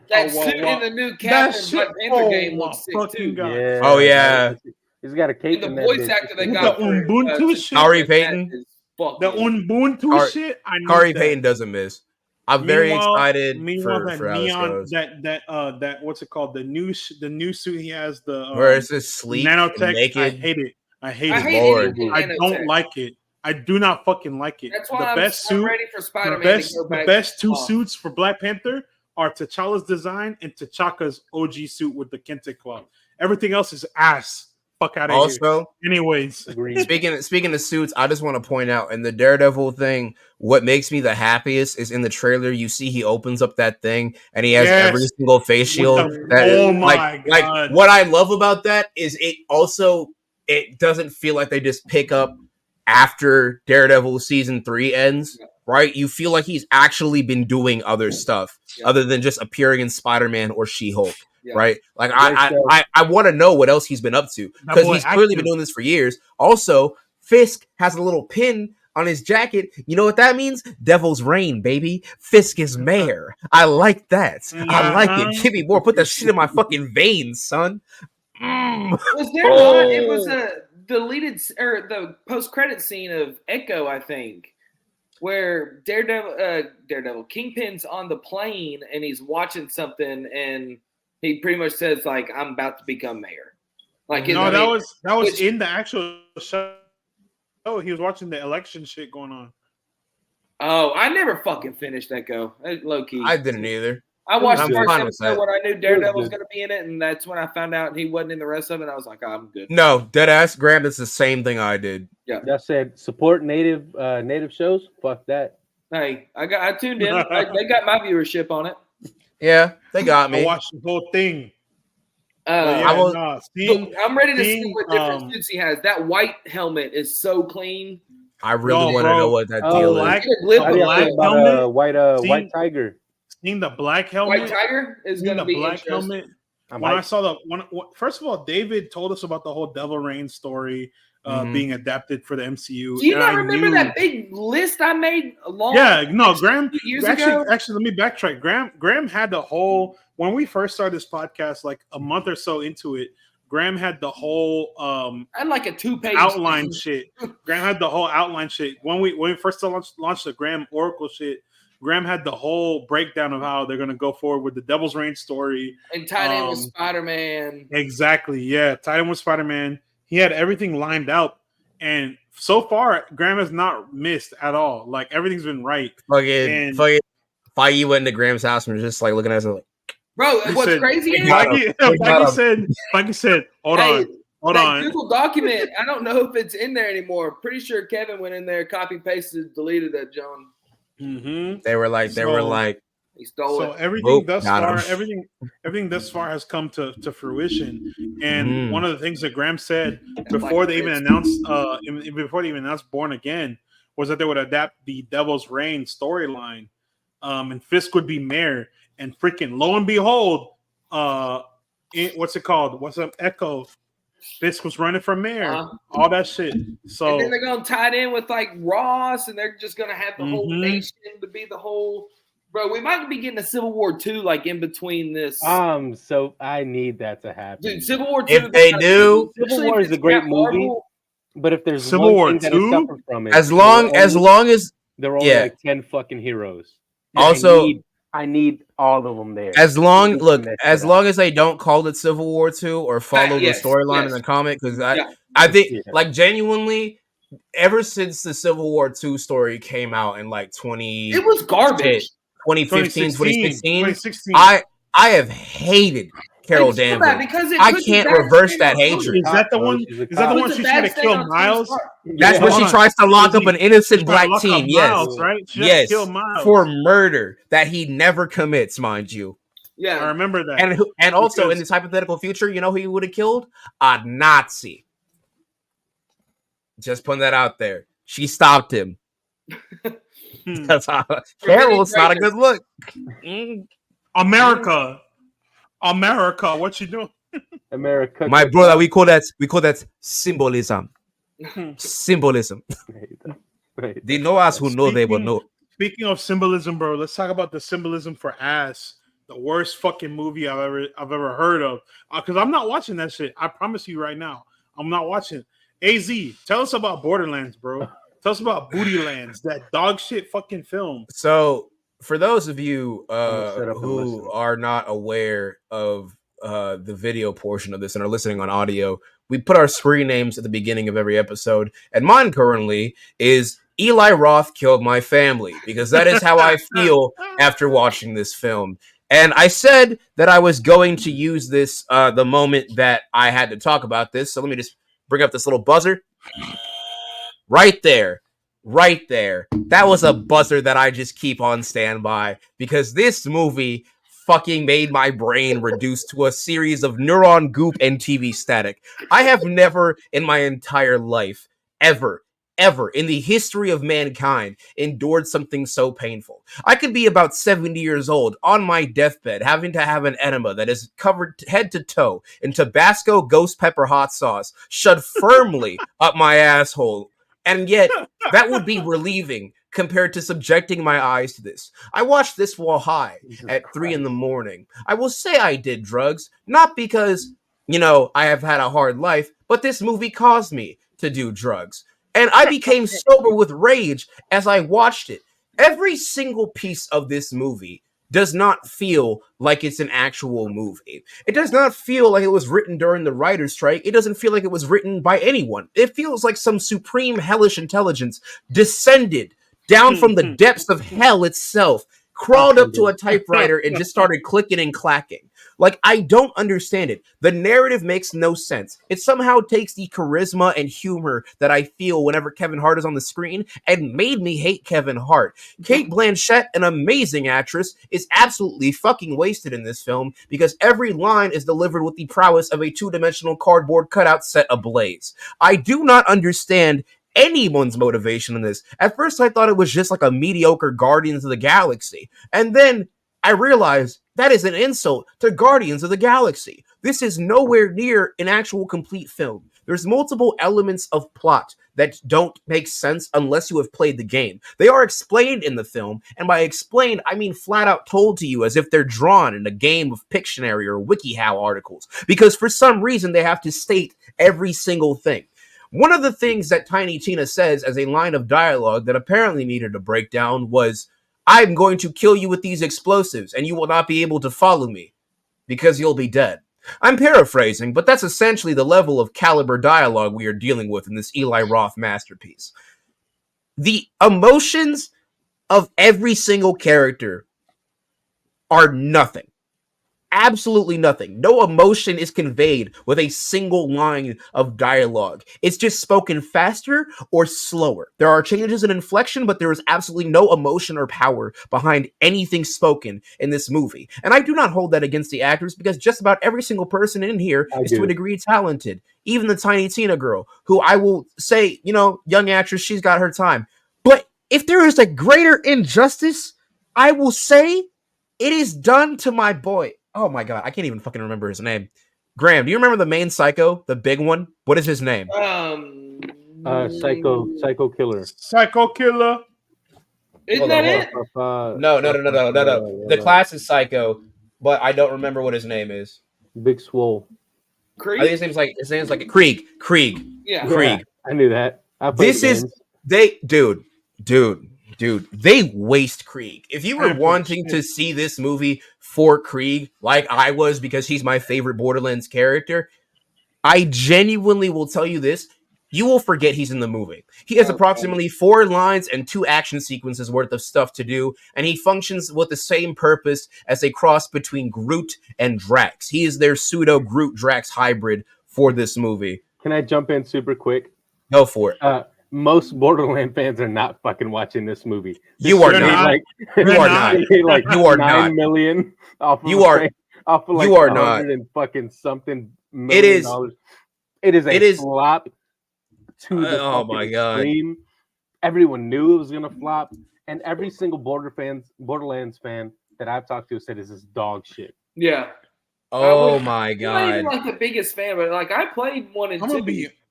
That suit in the new Captain Black Panther game looks sick too. Yeah. Oh yeah. He's got a cape and in the that voice actor they got the Ubuntu shit. Kari Payton. The Ubuntu shit. Kari Payton doesn't miss. I'm very excited for that neon that what's it called? The new suit he has where it's just sleek nanotech. Naked. I hate it. I don't like it. I do not fucking like it. That's why I'm ready for Spider-Man. The best two suits for Black Panther are T'Challa's design and T'Chaka's OG suit with the kente cloth. Everything else is ass. Fuck out of here. Also, anyways, speaking of suits, I just want to point out in the Daredevil thing, what makes me the happiest is in the trailer. You see, he opens up that thing and he has every single face shield. Like what I love about that is it doesn't feel like they just pick up after Daredevil season 3 ends. Right, you feel like he's actually been doing other stuff other than just appearing in Spider-Man or She-Hulk. Yeah. Right, like I want to know what else he's been up to because he's clearly been doing this for years. Also, Fisk has a little pin on his jacket. You know what that means? Devil's Reign, baby. Fisk is mayor. I like that. I like it. Give me more. Put that shit in my fucking veins, son. Was there not? It was a deleted or the post-credit scene of Echo, I think, where Daredevil Kingpin's on the plane and he's watching something and he pretty much says like, "I'm about to become mayor." Like, no, that was in the actual show. Oh, he was watching the election shit going on. Oh, I never fucking finished that go. Low key. I didn't either. I watched I'm the first fine with episode that. when I knew Daredevil was going to be in it, and that's when I found out he wasn't in the rest of it. I was like, oh, I'm good. No, deadass Graham. It's the same thing I did. Yeah. That said, support native shows. Fuck that. Hey, I tuned in. They got my viewership on it. Yeah, they got me. I watched the whole thing. I'm ready to see what different suits he has. That white helmet is so clean. I really want to know what that deal black, is. Black helmet, white tiger. Seeing the black helmet. White tiger is going to be black helmet. I saw first of all, David told us about the whole Devil Rain story being adapted for the MCU. Do you not remember that big list I made Graham. Years ago? Actually, let me backtrack. Graham had the whole when we first started this podcast, like a month or so into it. Graham had the whole I had like a 2-page outline shit. Graham had the whole outline shit. When we first launched the Graham Oracle shit, Graham had the whole breakdown of how they're gonna go forward with the Devil's Reign story. And tied in with Spider-Man. Exactly, yeah. Tied in with Spider-Man. He had everything lined out. And so far, Graham has not missed at all. Like everything's been right. Fucking Feige went into Graham's house and was just like looking at us like, bro, what's crazy is Feige said, hold on. Google document, I don't know if it's in there anymore. Pretty sure Kevin went in there, copy pasted, deleted that, John. Mm-hmm. They were like, he stole it. So everything thus far has come to fruition. And one of the things that Graham said before they even announced Born Again was that they would adapt the Devil's Reign storyline, and Fisk would be mayor. And freaking lo and behold, what's it called? What's up? Echo. Fisk was running for mayor. All that shit. So and then they're gonna tie it in with like Ross, and they're just gonna have the whole nation to be the whole. Bro, we might be getting a Civil War 2 like in between this. So I need that to happen. Dude, Civil War 2. If they do, Civil War is a great movie. But if there's Civil War thing that is suffering from it, as long as there are only like 10 fucking heroes. Also, I need all of them there. As long as they don't call it Civil War 2 or follow the storyline in the comic, because I think like genuinely, ever since the Civil War 2 story came out in like it was garbage. 2015, 2016. I have hated Carol Danvers. I can't reverse that hatred. Is that the one? Is that the one she's trying to kill Miles? That's when she tries to lock up an innocent black teen. Miles, right? Yes, kill Miles for murder that he never commits, mind you. Yeah, I remember that. And also in this hypothetical future, you know who he would have killed? A Nazi. Just putting that out there. She stopped him. Carol's not a good look. America, what you doing? America, my brother. We call that symbolism. Symbolism. They know us who know they will know. Speaking of symbolism, bro, let's talk about the symbolism for Ass, the worst fucking movie I've ever heard of. Because I'm not watching that shit. I promise you right now, I'm not watching. AZ, tell us about Borderlands, bro. Tell us about Bootylands, that dog shit fucking film. So, for those of you who are not aware of the video portion of this and are listening on audio, we put our screen names at the beginning of every episode, and mine currently is Eli Roth Killed My Family, because that is how I feel after watching this film. And I said that I was going to use this the moment that I had to talk about this, so let me just bring up this little buzzer. Right there. That was a buzzer that I just keep on standby because this movie fucking made my brain reduce to a series of neuron goop and TV static. I have never in my entire life, ever in the history of mankind endured something so painful. I could be about 70 years old on my deathbed having to have an enema that is covered head to toe in Tabasco ghost pepper hot sauce shoved firmly up my asshole. And yet, that would be relieving compared to subjecting my eyes to this. I watched this while high at 3 a.m. I will say I did drugs, not because, I have had a hard life, but this movie caused me to do drugs. And I became sober with rage as I watched it. Every single piece of this movie does not feel like it's an actual movie. It does not feel like it was written during the writer's strike. It doesn't feel like it was written by anyone. It feels like some supreme hellish intelligence descended down from the depths of hell itself, crawled up to a typewriter and just started clicking and clacking. Like, I don't understand it. The narrative makes no sense. It somehow takes the charisma and humor that I feel whenever Kevin Hart is on the screen and made me hate Kevin Hart. Cate Blanchett, an amazing actress, is absolutely fucking wasted in this film because every line is delivered with the prowess of a two-dimensional cardboard cutout set ablaze. I do not understand anyone's motivation in this. At first, I thought it was just like a mediocre Guardians of the Galaxy. And then I realized that is an insult to Guardians of the Galaxy. This is nowhere near an actual complete film. There's multiple elements of plot that don't make sense unless you have played the game. They are explained in the film, and by explained, I mean flat out told to you as if they're drawn in a game of Pictionary or WikiHow articles, because for some reason they have to state every single thing. One of the things that Tiny Tina says as a line of dialogue that apparently needed a breakdown was, "I'm going to kill you with these explosives, and you will not be able to follow me, because you'll be dead." I'm paraphrasing, but that's essentially the level of caliber dialogue we are dealing with in this Eli Roth masterpiece. The emotions of every single character are nothing. Absolutely nothing. No emotion is conveyed with a single line of dialogue. It's just spoken faster or slower. There are changes in inflection, but there is absolutely no emotion or power behind anything spoken in this movie. And I do not hold that against the actors because just about every single person in here is to a degree talented. Even the Tiny Tina girl, who I will say, young actress, she's got her time. But if there is a greater injustice, I will say it is done to my boy. Oh my god, I can't even fucking remember his name. Graham, do you remember the main psycho, the big one? What is his name? Psycho Killer. Psycho Killer. Isn't that it? No. The class is Psycho, but I don't remember what his name is. Big Swole. Krieg? I think his name's like Krieg. Yeah. Krieg. I knew that. Dude, they waste Krieg. If you were wanting to see this movie for Krieg, like I was because he's my favorite Borderlands character, I genuinely will tell you this, you will forget he's in the movie. He has approximately 4 lines and 2 action sequences worth of stuff to do, and he functions with the same purpose as a cross between Groot and Drax. He is their pseudo Groot-Drax hybrid for this movie. Can I jump in super quick? Go for it. Most Borderlands fans are not fucking watching this movie. You are not. You are not. Like you are 9 not. million off of you are. Off of like you are not. And fucking something. It is. It is a flop. To the oh my god! Extreme. Everyone knew it was gonna flop, and every single Borderlands fan that I've talked to said, "Is this dog shit?" Yeah. Oh my god! I'm not even like the biggest fan, but like I played 1 and 2.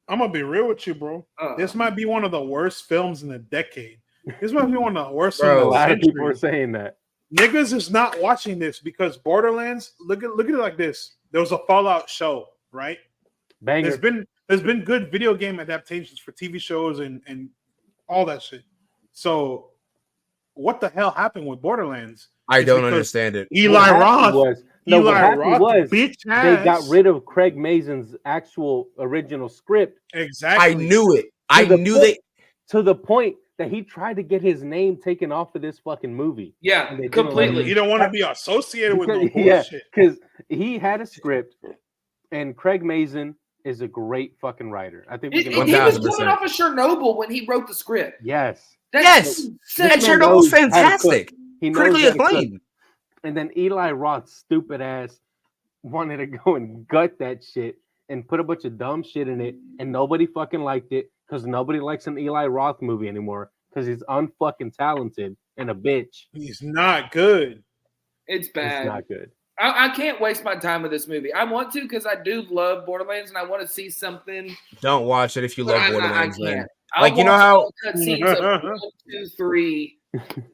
I'm gonna be real with you, bro. This might be one of the worst films in the decade. This might be one of the worst. Bro, a lot of people are saying that. Niggas is not watching this because Borderlands. Look at it like this. There was a Fallout show, right? Banger. There's been good video game adaptations for TV shows and all that shit. So, what the hell happened with Borderlands? I don't understand it. Eli Roth was they got rid of Craig Mazin's actual original script. Exactly. I knew it. To the point that he tried to get his name taken off of this fucking movie. Yeah, completely. You don't want to be associated with no bullshit. Yeah, because he had a script, and Craig Mazin is a great fucking writer. I think he was coming off of Chernobyl when he wrote the script. Yes. Yes. And Chernobyl's fantastic. Critically acclaimed. And then Eli Roth's stupid ass wanted to go and gut that shit and put a bunch of dumb shit in it, and nobody fucking liked it because nobody likes an Eli Roth movie anymore because he's unfucking talented and a bitch. He's not good. It's bad. It's not good. I can't waste my time with this movie. I want to because I do love Borderlands and I want to see something. Don't watch it if you love Borderlands. I can't. Like you know how cutscenes of 1, 2, 3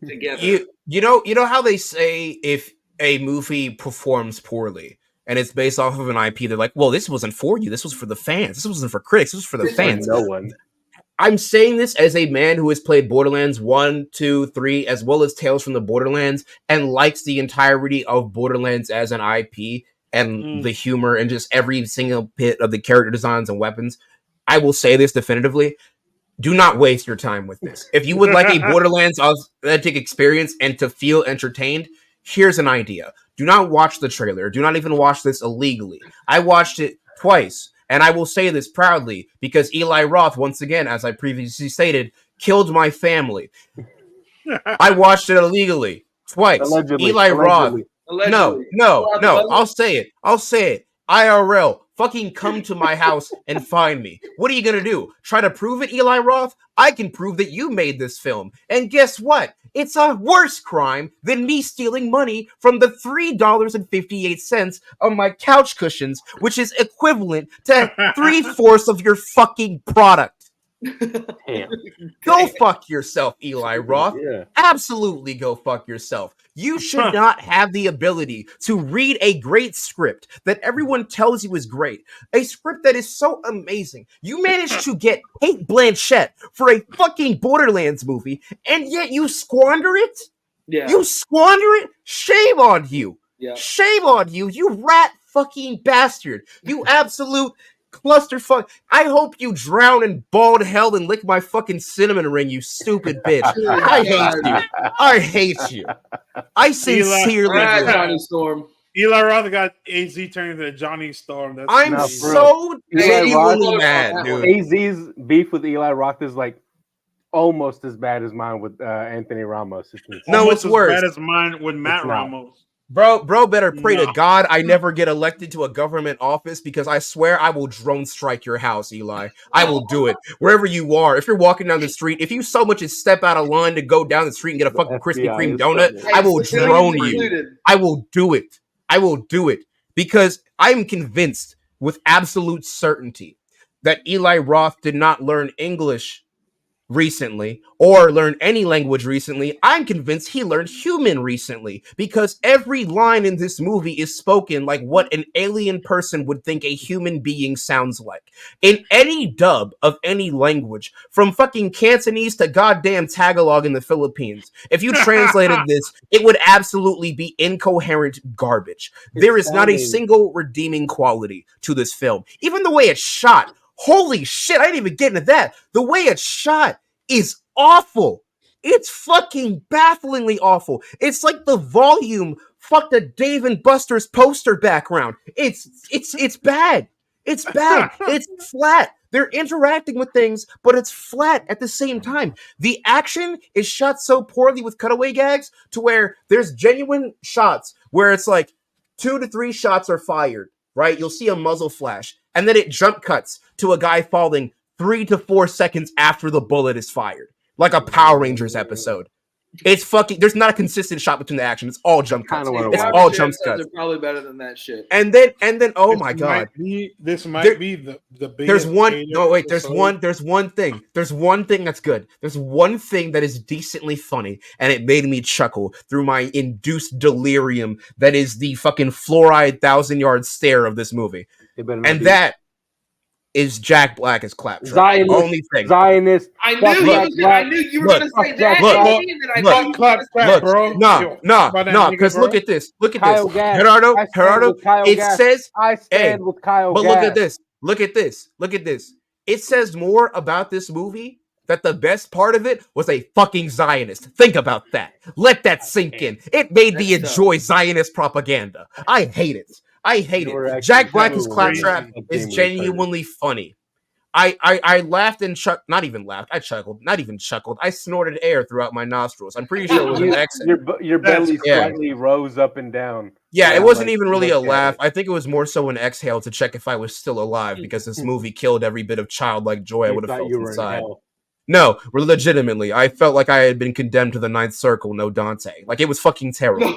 together. You know how they say if a movie performs poorly and it's based off of an IP, they're like, well, this wasn't for you. This was for the fans. This wasn't for critics. This was for the fans. No one. I'm saying this as a man who has played Borderlands 1, 2, 3, as well as Tales from the Borderlands, and likes the entirety of Borderlands as an IP and the humor and just every single bit of the character designs and weapons. I will say this definitively. Do not waste your time with this. If you would like a Borderlands authentic experience and to feel entertained, here's an idea. Do not watch the trailer. Do not even watch this illegally. I watched it twice. And I will say this proudly because Eli Roth, once again, as I previously stated, killed my family. I watched it illegally twice. Allegedly. Eli Roth. Allegedly. No. I'll say it. IRL. Fucking come to my house and find me. What are you gonna do? Try to prove it, Eli Roth? I can prove that you made this film. And guess what? It's a worse crime than me stealing money from the $3.58 on my couch cushions, which is equivalent to 3/4 of your fucking product. Damn. Go fuck yourself, Eli Roth. Yeah. Absolutely go fuck yourself. You should not have the ability to read a great script that everyone tells you is great. A script that is so amazing. You managed to get Kate Blanchett for a fucking Borderlands movie, and yet you squander it? Yeah. You squander it? Shame on you. Yeah. Shame on you, you rat fucking bastard. You absolute clusterfuck. I hope you drown in bald hell and lick my fucking cinnamon ring, you stupid bitch. I hate you. I hate you. I sincerely All right, do. Johnny Storm. Eli Roth got AZ turned into Johnny Storm. That's I'm No, so Eli Roth- genuinely mad, dude. AZ's beef with Eli Roth is like almost as bad as mine with Anthony Ramos. No, almost it's as worse. bad as mine with Matt It's not. Ramos. Bro better pray No. to God I never get elected to a government office because I swear I will drone strike your house, Eli. I will do it. Wherever you are. If you're walking down the street, if you so much as step out of line to go down the street and get a fucking Krispy FBI Kreme is donut, coming. I will Civilians drone you. included. I will do it. I will do it because I'm convinced with absolute certainty that Eli Roth did not learn English recently or learn any language recently. I'm convinced he learned human recently because every line in this movie is spoken like what an alien person would think a human being sounds like. In any dub of any language, from fucking Cantonese to goddamn Tagalog in the Philippines, if you translated this, it would absolutely be incoherent garbage. There is not a single redeeming quality to this film. Even the way it's shot. Holy shit, I didn't even get into that. The way it's shot is awful. It's fucking bafflingly awful. It's like the volume fucked a Dave and Buster's poster background. It's bad. It's bad. It's flat. They're interacting with things, but it's flat at the same time. The action is shot so poorly with cutaway gags to where there's genuine shots where it's like 2 to 3 shots are fired, right? You'll see a muzzle flash, and then it jump cuts to a guy falling 3 to 4 seconds after the bullet is fired. Like a Power Rangers episode. It's fucking, there's not a consistent shot between the action. It's all jump cuts. It's all jump cuts. Are probably better than that shit. And then, oh my god. This might be the biggest. There's one, no wait, episode. there's one thing that's good. There's one thing that is decently funny, and it made me chuckle through my induced delirium that is the fucking fluoride 1,000-yard stare of this movie. And that is Jack Black as Claptrap. Zionist. Only thing. Zionist. I knew you were going to say that. Claptrap, bro. No, because look at this. Look at this. Gerardo, it says, I stand with Kyle but Gass. look at this. It says more about this movie that the best part of it was a fucking Zionist. Think about that. Let that sink in. It made me enjoy Zionist propaganda. I hate it. Jack Black as Claptrap is genuinely funny. I laughed and not even laughed. I chuckled. Not even chuckled. I snorted air throughout my nostrils. I'm pretty sure it was an exit. Your belly slightly rose up and down. Yeah, it wasn't even really a laugh. I think it was more so an exhale to check if I was still alive because this movie killed every bit of childlike joy I would have felt inside. No, legitimately, I felt like I had been condemned to the ninth circle, no Dante. Like, it was fucking terrible.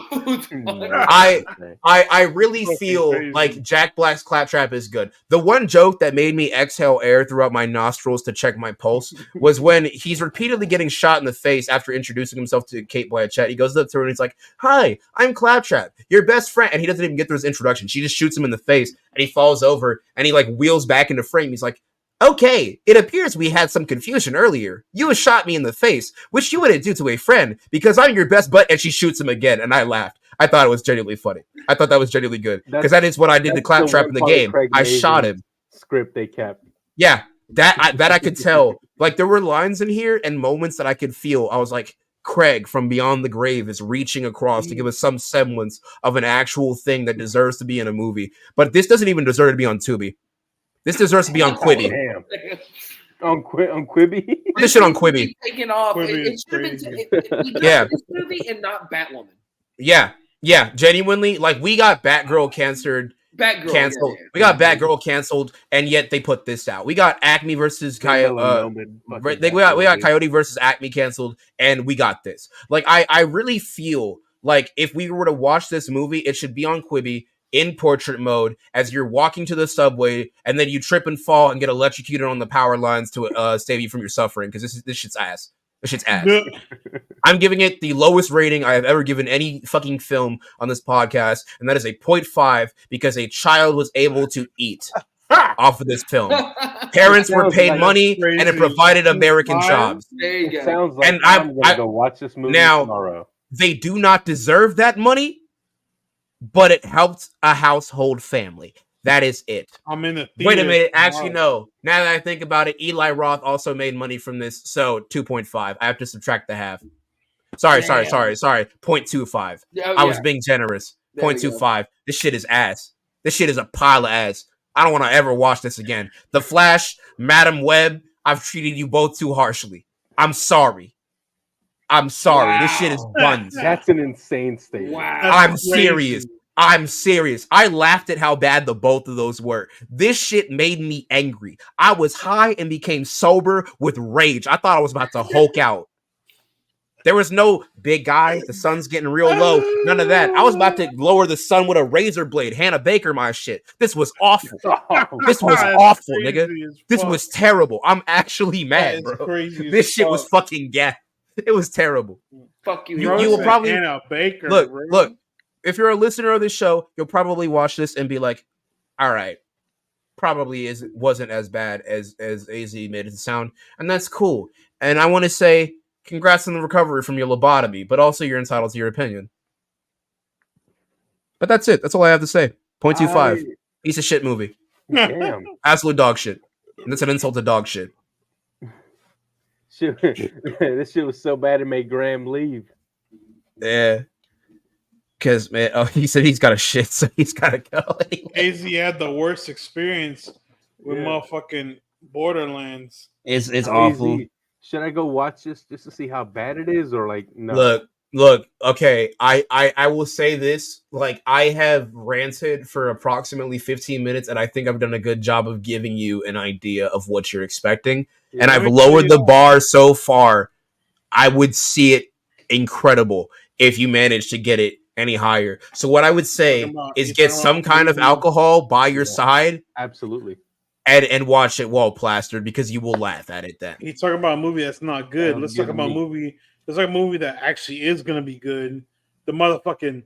I really feel like Jack Black's Claptrap is good. The one joke that made me exhale air throughout my nostrils to check my pulse was when he's repeatedly getting shot in the face after introducing himself to Kate Blanchett. He goes up to her and he's like, "Hi, I'm Claptrap, your best friend." And he doesn't even get through his introduction. She just shoots him in the face and he falls over and he like wheels back into frame. He's like, Okay, it appears we had some confusion earlier. You shot me in the face, which you wouldn't do to a friend, because I'm your best butt, and she shoots him again, and I laughed. I thought it was genuinely funny. I thought that was genuinely good, because that is what I did to Claptrap in the game. I shot him. Script they kept. Yeah, that I could tell. Like, there were lines in here and moments that I could feel. I was like, Craig from Beyond the Grave is reaching across to give us some semblance of an actual thing that deserves to be in a movie. But this doesn't even deserve to be on Tubi. This deserves to be on Quibi. Damn. On Quibi? Put this shit on Quibi. Taken off. Quibi yeah. This movie and not Batwoman. Yeah. Genuinely, like, we got Batgirl canceled. Yeah. We got Batgirl canceled, and yet they put this out. We got Acme versus Coyote. We got Coyote versus Acme canceled, and we got this. Like, I really feel like if we were to watch this movie, it should be on Quibi in portrait mode as you're walking to the subway, and then you trip and fall and get electrocuted on the power lines to save you from your suffering, because this shit's ass. This shit's ass. I'm giving it the lowest rating I have ever given any fucking film on this podcast, and that is a 0.5 because a child was able to eat off of this film. Parents were paid money, and it provided American jobs. There you go. Sounds like And I'm gonna go watch this movie tomorrow. They do not deserve that money, but it helped a household family. That is it. I'm in the theater. Wait a minute. Actually, no. Now that I think about it, Eli Roth also made money from this, so 2.5. I have to subtract the half. Sorry. 0.25. I was being generous. 0.25. This shit is ass. This shit is a pile of ass. I don't want to ever watch this again. The Flash, Madam Web, I've treated you both too harshly. I'm sorry. Wow. This shit is buns. That's an insane statement. Wow. I'm serious. I laughed at how bad the both of those were. This shit made me angry. I was high and became sober with rage. I thought I was about to Hulk out. There was no big guy. The sun's getting real low. None of that. I was about to lower the sun with a razor blade. Hannah Baker, my shit. This was awful. This was awful, nigga. This was terrible. I'm actually mad, bro. This shit was fucking gas. It was terrible. Fuck you. You will probably Hannah Baker. Look. If you're a listener of this show, you'll probably watch this and be like, "All right, probably wasn't as bad as AZ made it sound," and that's cool. And I want to say, congrats on the recovery from your lobotomy, but also you're entitled to your opinion. But that's it. That's all I have to say. 0.25. Piece of shit movie. Damn. Absolute dog shit. And that's an insult to dog shit. This shit was so bad it made Graham leave. Yeah. Because, man, he said he's got a shit, so he's got to go. AZ had the worst experience with motherfucking Borderlands. It's awful. Should I go watch this just to see how bad it is, or like no? Look. Okay, I will say this. Like, I have ranted for approximately 15 minutes, and I think I've done a good job of giving you an idea of what you're expecting. Yeah, and I've lowered the bar so far. I would see it incredible if you manage to get it any higher. So what I would say is get some kind of alcohol by your side. Absolutely. And watch it well plastered, because you will laugh at it then. He's talking about a movie that's not good. Let's talk about a movie. Let's talk about a movie that actually is gonna be good. The motherfucking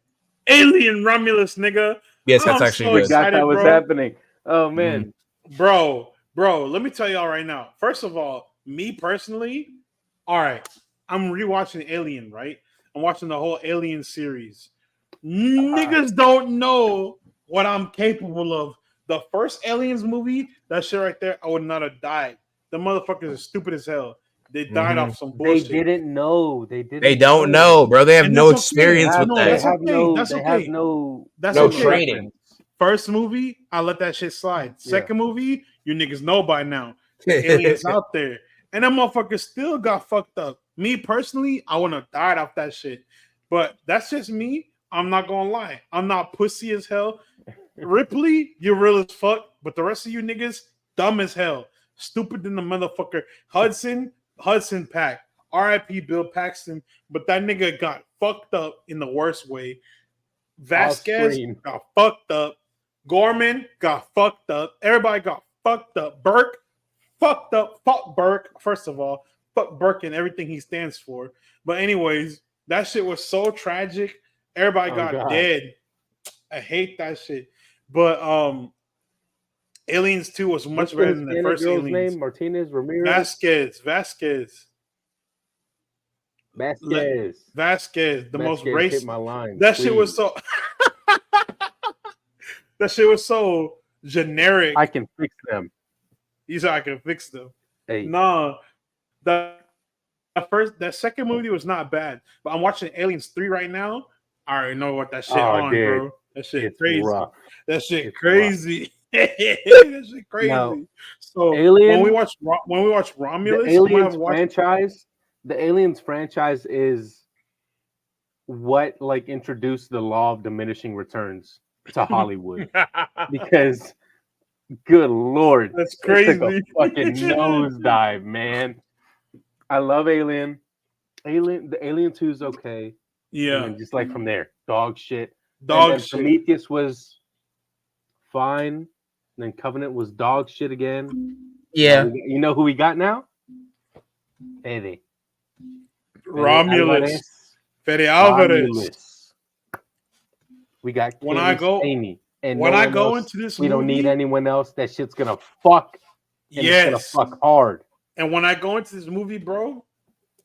Alien Romulus, nigga. Yes, that's actually good. Forgot that was happening. Oh man. Bro, let me tell y'all right now. First of all, me personally, all right, I'm rewatching Alien, right? I'm watching the whole Alien series. Niggas don't know what I'm capable of. The first Aliens movie, that shit right there, I would not have died. The motherfuckers are stupid as hell. They died off some bullshit. They didn't know. They don't know, bro. They have no experience with that. That's no training. First movie, I let that shit slide. Second movie, you niggas know by now. Aliens out there. And that motherfucker still got fucked up. Me personally, I wouldn't have died off that shit. But that's just me. I'm not gonna lie. I'm not pussy as hell. Ripley, you're real as fuck. But the rest of you niggas, dumb as hell. Stupid than the motherfucker. Hudson Pack. R.I.P. Bill Paxton. But that nigga got fucked up in the worst way. Vasquez got fucked up. Gorman got fucked up. Everybody got fucked up. Burke fucked up. Fuck Burke, first of all. Fuck Burke and everything he stands for. But anyways, that shit was so tragic. Everybody got dead. I hate that shit. But Aliens 2 was much What's better the than the Hispanic first girl's Aliens. name? Martinez, Ramirez, Vasquez. Vasquez. The most Vasquez hit racist. my line. That shit was so. That shit was so generic. I can fix them. You said I can fix them. Hey, No, that second movie was not bad. But I'm watching Aliens 3 right now. I already know what that shit on, dude, bro. That shit it's crazy. rough. That shit It's crazy. That shit crazy. Now, So Alien, when we watch Romulus, the Aliens franchise is what like introduced the law of diminishing returns to Hollywood. Because good lord, That's it took a crazy. fucking nosedive, man. I love Alien. The Alien 2 is okay. Yeah. And then just like from there, dog shit. Dog shit. Prometheus was fine. And then Covenant was dog shit again. Yeah. You know who we got now? Fede. Romulus. Fede Alvarez. We got when I go Amy. And when no I go else, into this we movie, don't need anyone else. That shit's gonna fuck. And yes. it's gonna fuck hard. And when I go into this movie, bro,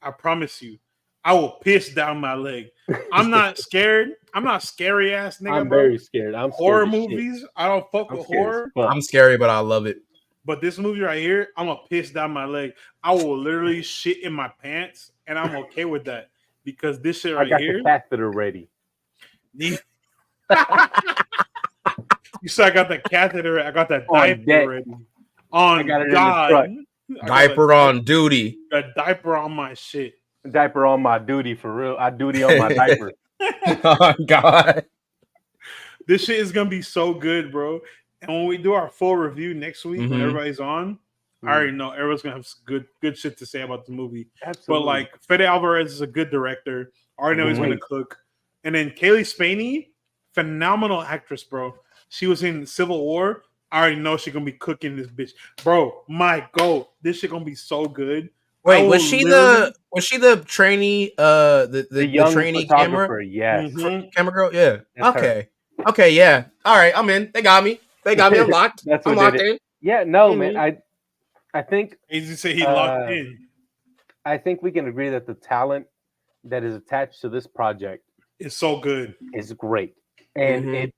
I promise you, I will piss down my leg. I'm not scared. I'm not scary ass nigga, I'm bro. very scared. I'm horror scared movies. I don't fuck with horror. I'm scary, but I love it. But this movie right here, I'm gonna piss down my leg. I will literally shit in my pants, and I'm okay with that because this shit right I got here. the catheter ready. You said I got the catheter. I got that diaper ready. I got it God. in the truck. Diaper on duty. A diaper on my shit. Diaper on my duty for real. I duty on my diaper. Oh God. This shit is gonna be so good, bro. And when we do our full review next week, when everybody's on, I already know everyone's gonna have good shit to say about the movie. Absolutely. But like Fede Alvarez is a good director. I already know he's gonna cook. And then Kaylee Spaney, phenomenal actress, bro. She was in Civil War. I already know she's gonna be cooking this bitch, bro. My goat, this shit gonna be so good. Wait, was she the trainee? The young trainee camera? Yes, camera girl. Yeah. Okay. Yeah. All right. I'm in. They got me. I'm locked. I'm locked in. Yeah. No, man. I think. Easy to say he locked in. I think we can agree that the talent that is attached to this project is so good. It's great, and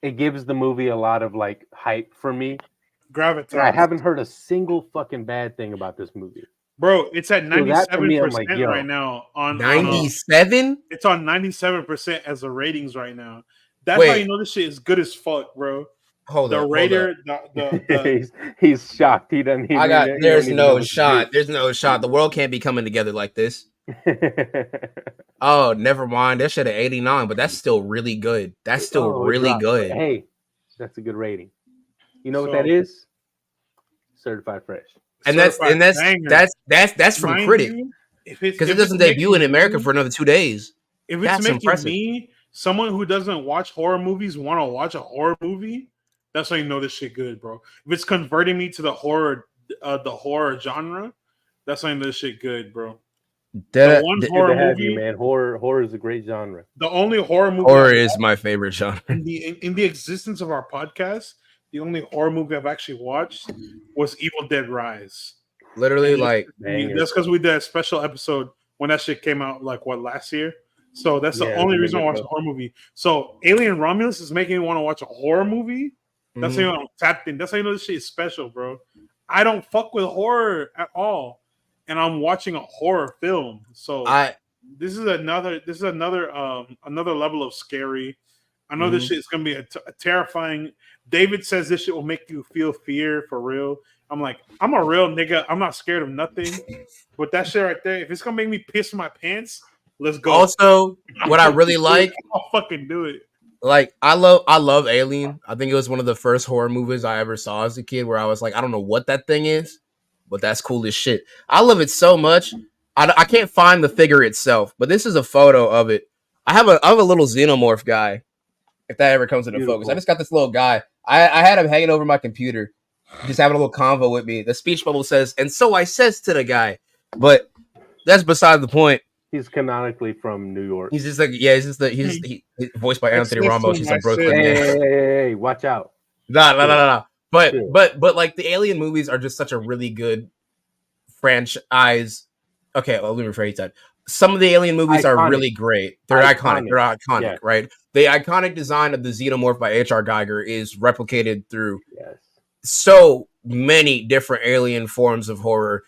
it gives the movie a lot of like hype for me. Gravitas. I haven't heard a single fucking bad thing about this movie, bro. It's at 97% right now. On 97. It's on 97% as the ratings right now. That's how you know this shit is good as fuck, bro. Hold up. He's shocked. He doesn't. There's no shot. There's no shot. The world can't be coming together like this. Oh, never mind. That shit at 89, but that's still really good. That's still really good. Hey, that's a good rating. You know what that is? Certified fresh. And that's from critic. Because it doesn't debut in America for another 2 days. If it's making me, someone who doesn't watch horror movies, want to watch a horror movie, that's how you know this shit good, bro. If it's converting me to the horror genre, that's how you know this shit good, bro. The one horror movie, man. Horror is a great genre. The only horror movie. Horror is my favorite genre. In the existence of our podcast, the only horror movie I've actually watched was Evil Dead Rise. Literally, that's because we did a special episode when that shit came out, last year. So that's the only reason I watched a horror movie. So Alien Romulus is making me want to watch a horror movie. That's how you know I'm tapped in. That's how you know this shit is special, bro. I don't fuck with horror at all, and I'm watching a horror film. So this is another level of scary. I know this shit is gonna be a terrifying. David says this shit will make you feel fear for real. I'm like, I'm a real nigga. I'm not scared of nothing. But that shit right there, if it's gonna make me piss my pants, let's go. Also, what I really like, I'll fucking do it. Like, I love Alien. I think it was one of the first horror movies I ever saw as a kid where I was like, I don't know what that thing is, but that's cool as shit. I love it so much. I can't find the figure itself, but this is a photo of it. I have a little xenomorph guy, if that ever comes into focus. I just got this little guy. I had him hanging over my computer, just having a little convo with me. The speech bubble says, and so I says to the guy, but that's beside the point. He's canonically from New York. He's just like, he's voiced by Anthony Ramos. He's a Brooklyn. Hey, watch out. No. But Sure. but like the Alien movies are just such a really good franchise. Okay, well, let me rephrase that. Some of the Alien movies are really great. They're iconic. They're iconic, yeah. right? The iconic design of the Xenomorph by H.R. Geiger is replicated through so many different alien forms of horror,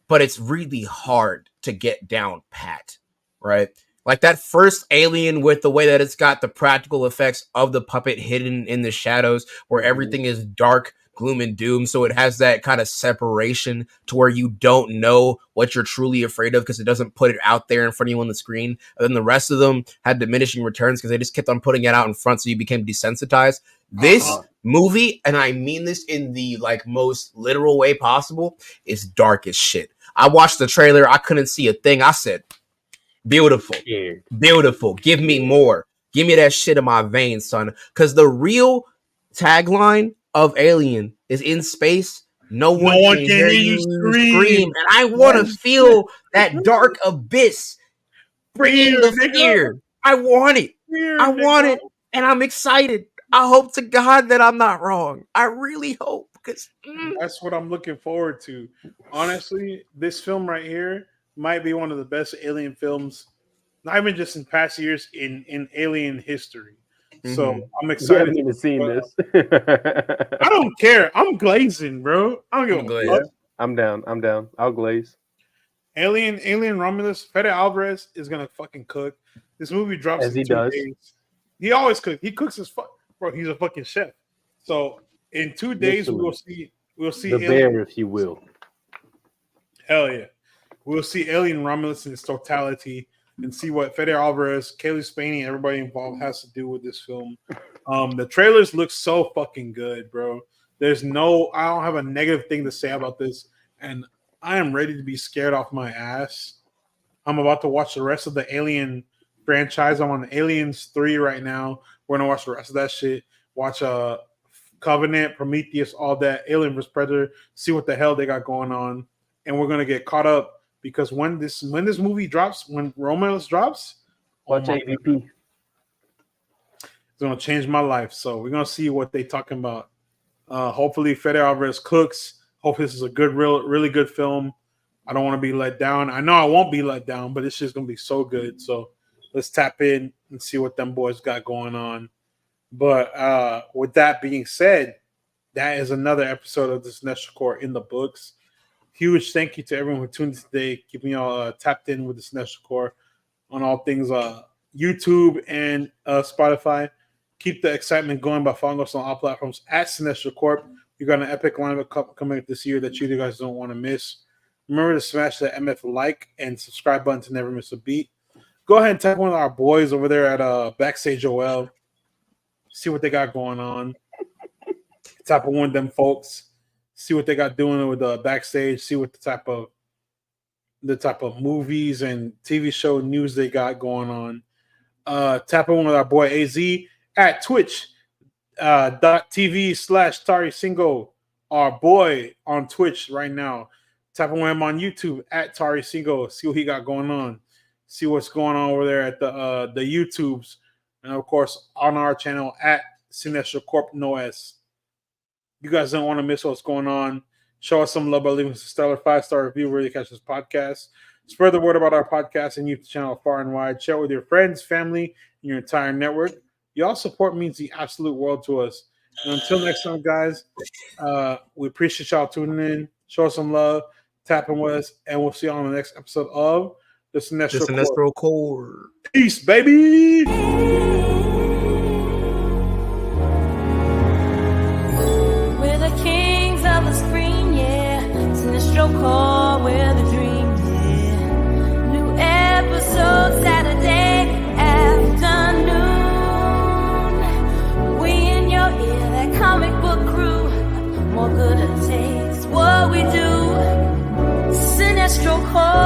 but it's really hard to get down pat, right? Like that first Alien with the way that it's got the practical effects of the puppet hidden in the shadows where everything is dark, gloom and doom. So it has that kind of separation to where you don't know what you're truly afraid of because it doesn't put it out there in front of you on the screen. And then the rest of them had diminishing returns because they just kept on putting it out in front. So you became desensitized. This movie, and I mean this in the like most literal way possible, is dark as shit. I watched the trailer. I couldn't see a thing. I said, beautiful, beautiful. Give me more. Give me that shit in my veins, son. Because the real tagline of Alien is in space. No one can hear you scream. And I want to feel that dark abyss. Bring in the fear. I want it. I want it. And I'm excited. I hope to God that I'm not wrong. I really hope. Because that's what I'm looking forward to. Honestly, this film right here might be one of the best Alien films, not even just in past years, in Alien history. So I'm excited. I haven't even seen this. I don't care. I'm glazing, bro. I don't give a fuck. I'm down. I'll glaze. Alien Romulus, Fede Alvarez is gonna fucking cook. This movie drops as in he 2 does. days. He always cooks. He cooks his fuck, bro. He's a fucking chef. So in 2 days we'll see the Alien, bear, if you will. Hell yeah. We'll see Alien Romulus in its totality and see what Fede Alvarez, Kaylee Spaney, everybody involved has to do with this film. The trailers look so fucking good, bro. I don't have a negative thing to say about this, and I am ready to be scared off my ass. I'm about to watch the rest of the Alien franchise. I'm on Aliens 3 right now. We're gonna watch the rest of that shit. Watch Covenant, Prometheus, all that, Alien vs. Predator, see what the hell they got going on. And we're gonna get caught up because when this movie drops, when Romulus drops, watch AVP. It's gonna change my life. So we're gonna see what they talking about. Hopefully Fede Alvarez cooks. Hopefully this is a good, really good film. I don't want to be let down. I know I won't be let down, but it's just gonna be so good. So let's tap in and see what them boys got going on. But with that being said, that is another episode of the Cinestro Court in the books. Huge thank you to everyone who tuned in today, keeping y'all tapped in with the Cinestro Court on all things YouTube and Spotify. Keep the excitement going by following us on all platforms at Cinestro Corp. We got an epic lineup coming up this year that you guys don't want to miss. Remember to smash that MF like and subscribe button to never miss a beat. Go ahead and tap one of our boys over there at Backstage OL. See what they got going on. Tap on one of them folks. See what they got doing with the backstage. See what the type of movies and TV show news they got going on. Tap on one with our boy AZ at twitch.tv/Tari Singo, our boy on Twitch right now. Tap on him on YouTube at Tari Singo. See what he got going on. See what's going on over there at the YouTubes. And of course, on our channel at Cinestro Corp No S. You guys don't want to miss what's going on. Show us some love by leaving us a stellar 5-star review where you catch this podcast. Spread the word about our podcast and YouTube channel far and wide. Share it with your friends, family, and your entire network. Your support means the absolute world to us. And until next time, guys, we appreciate y'all tuning in. Show us some love. Tap in with us. And we'll see you on the next episode of the Cinestro Court. Peace, baby. Core, we're the dream, yeah. New episode Saturday afternoon. We in your ear, that comic book crew. More good it takes, what we do. Cinestro Core.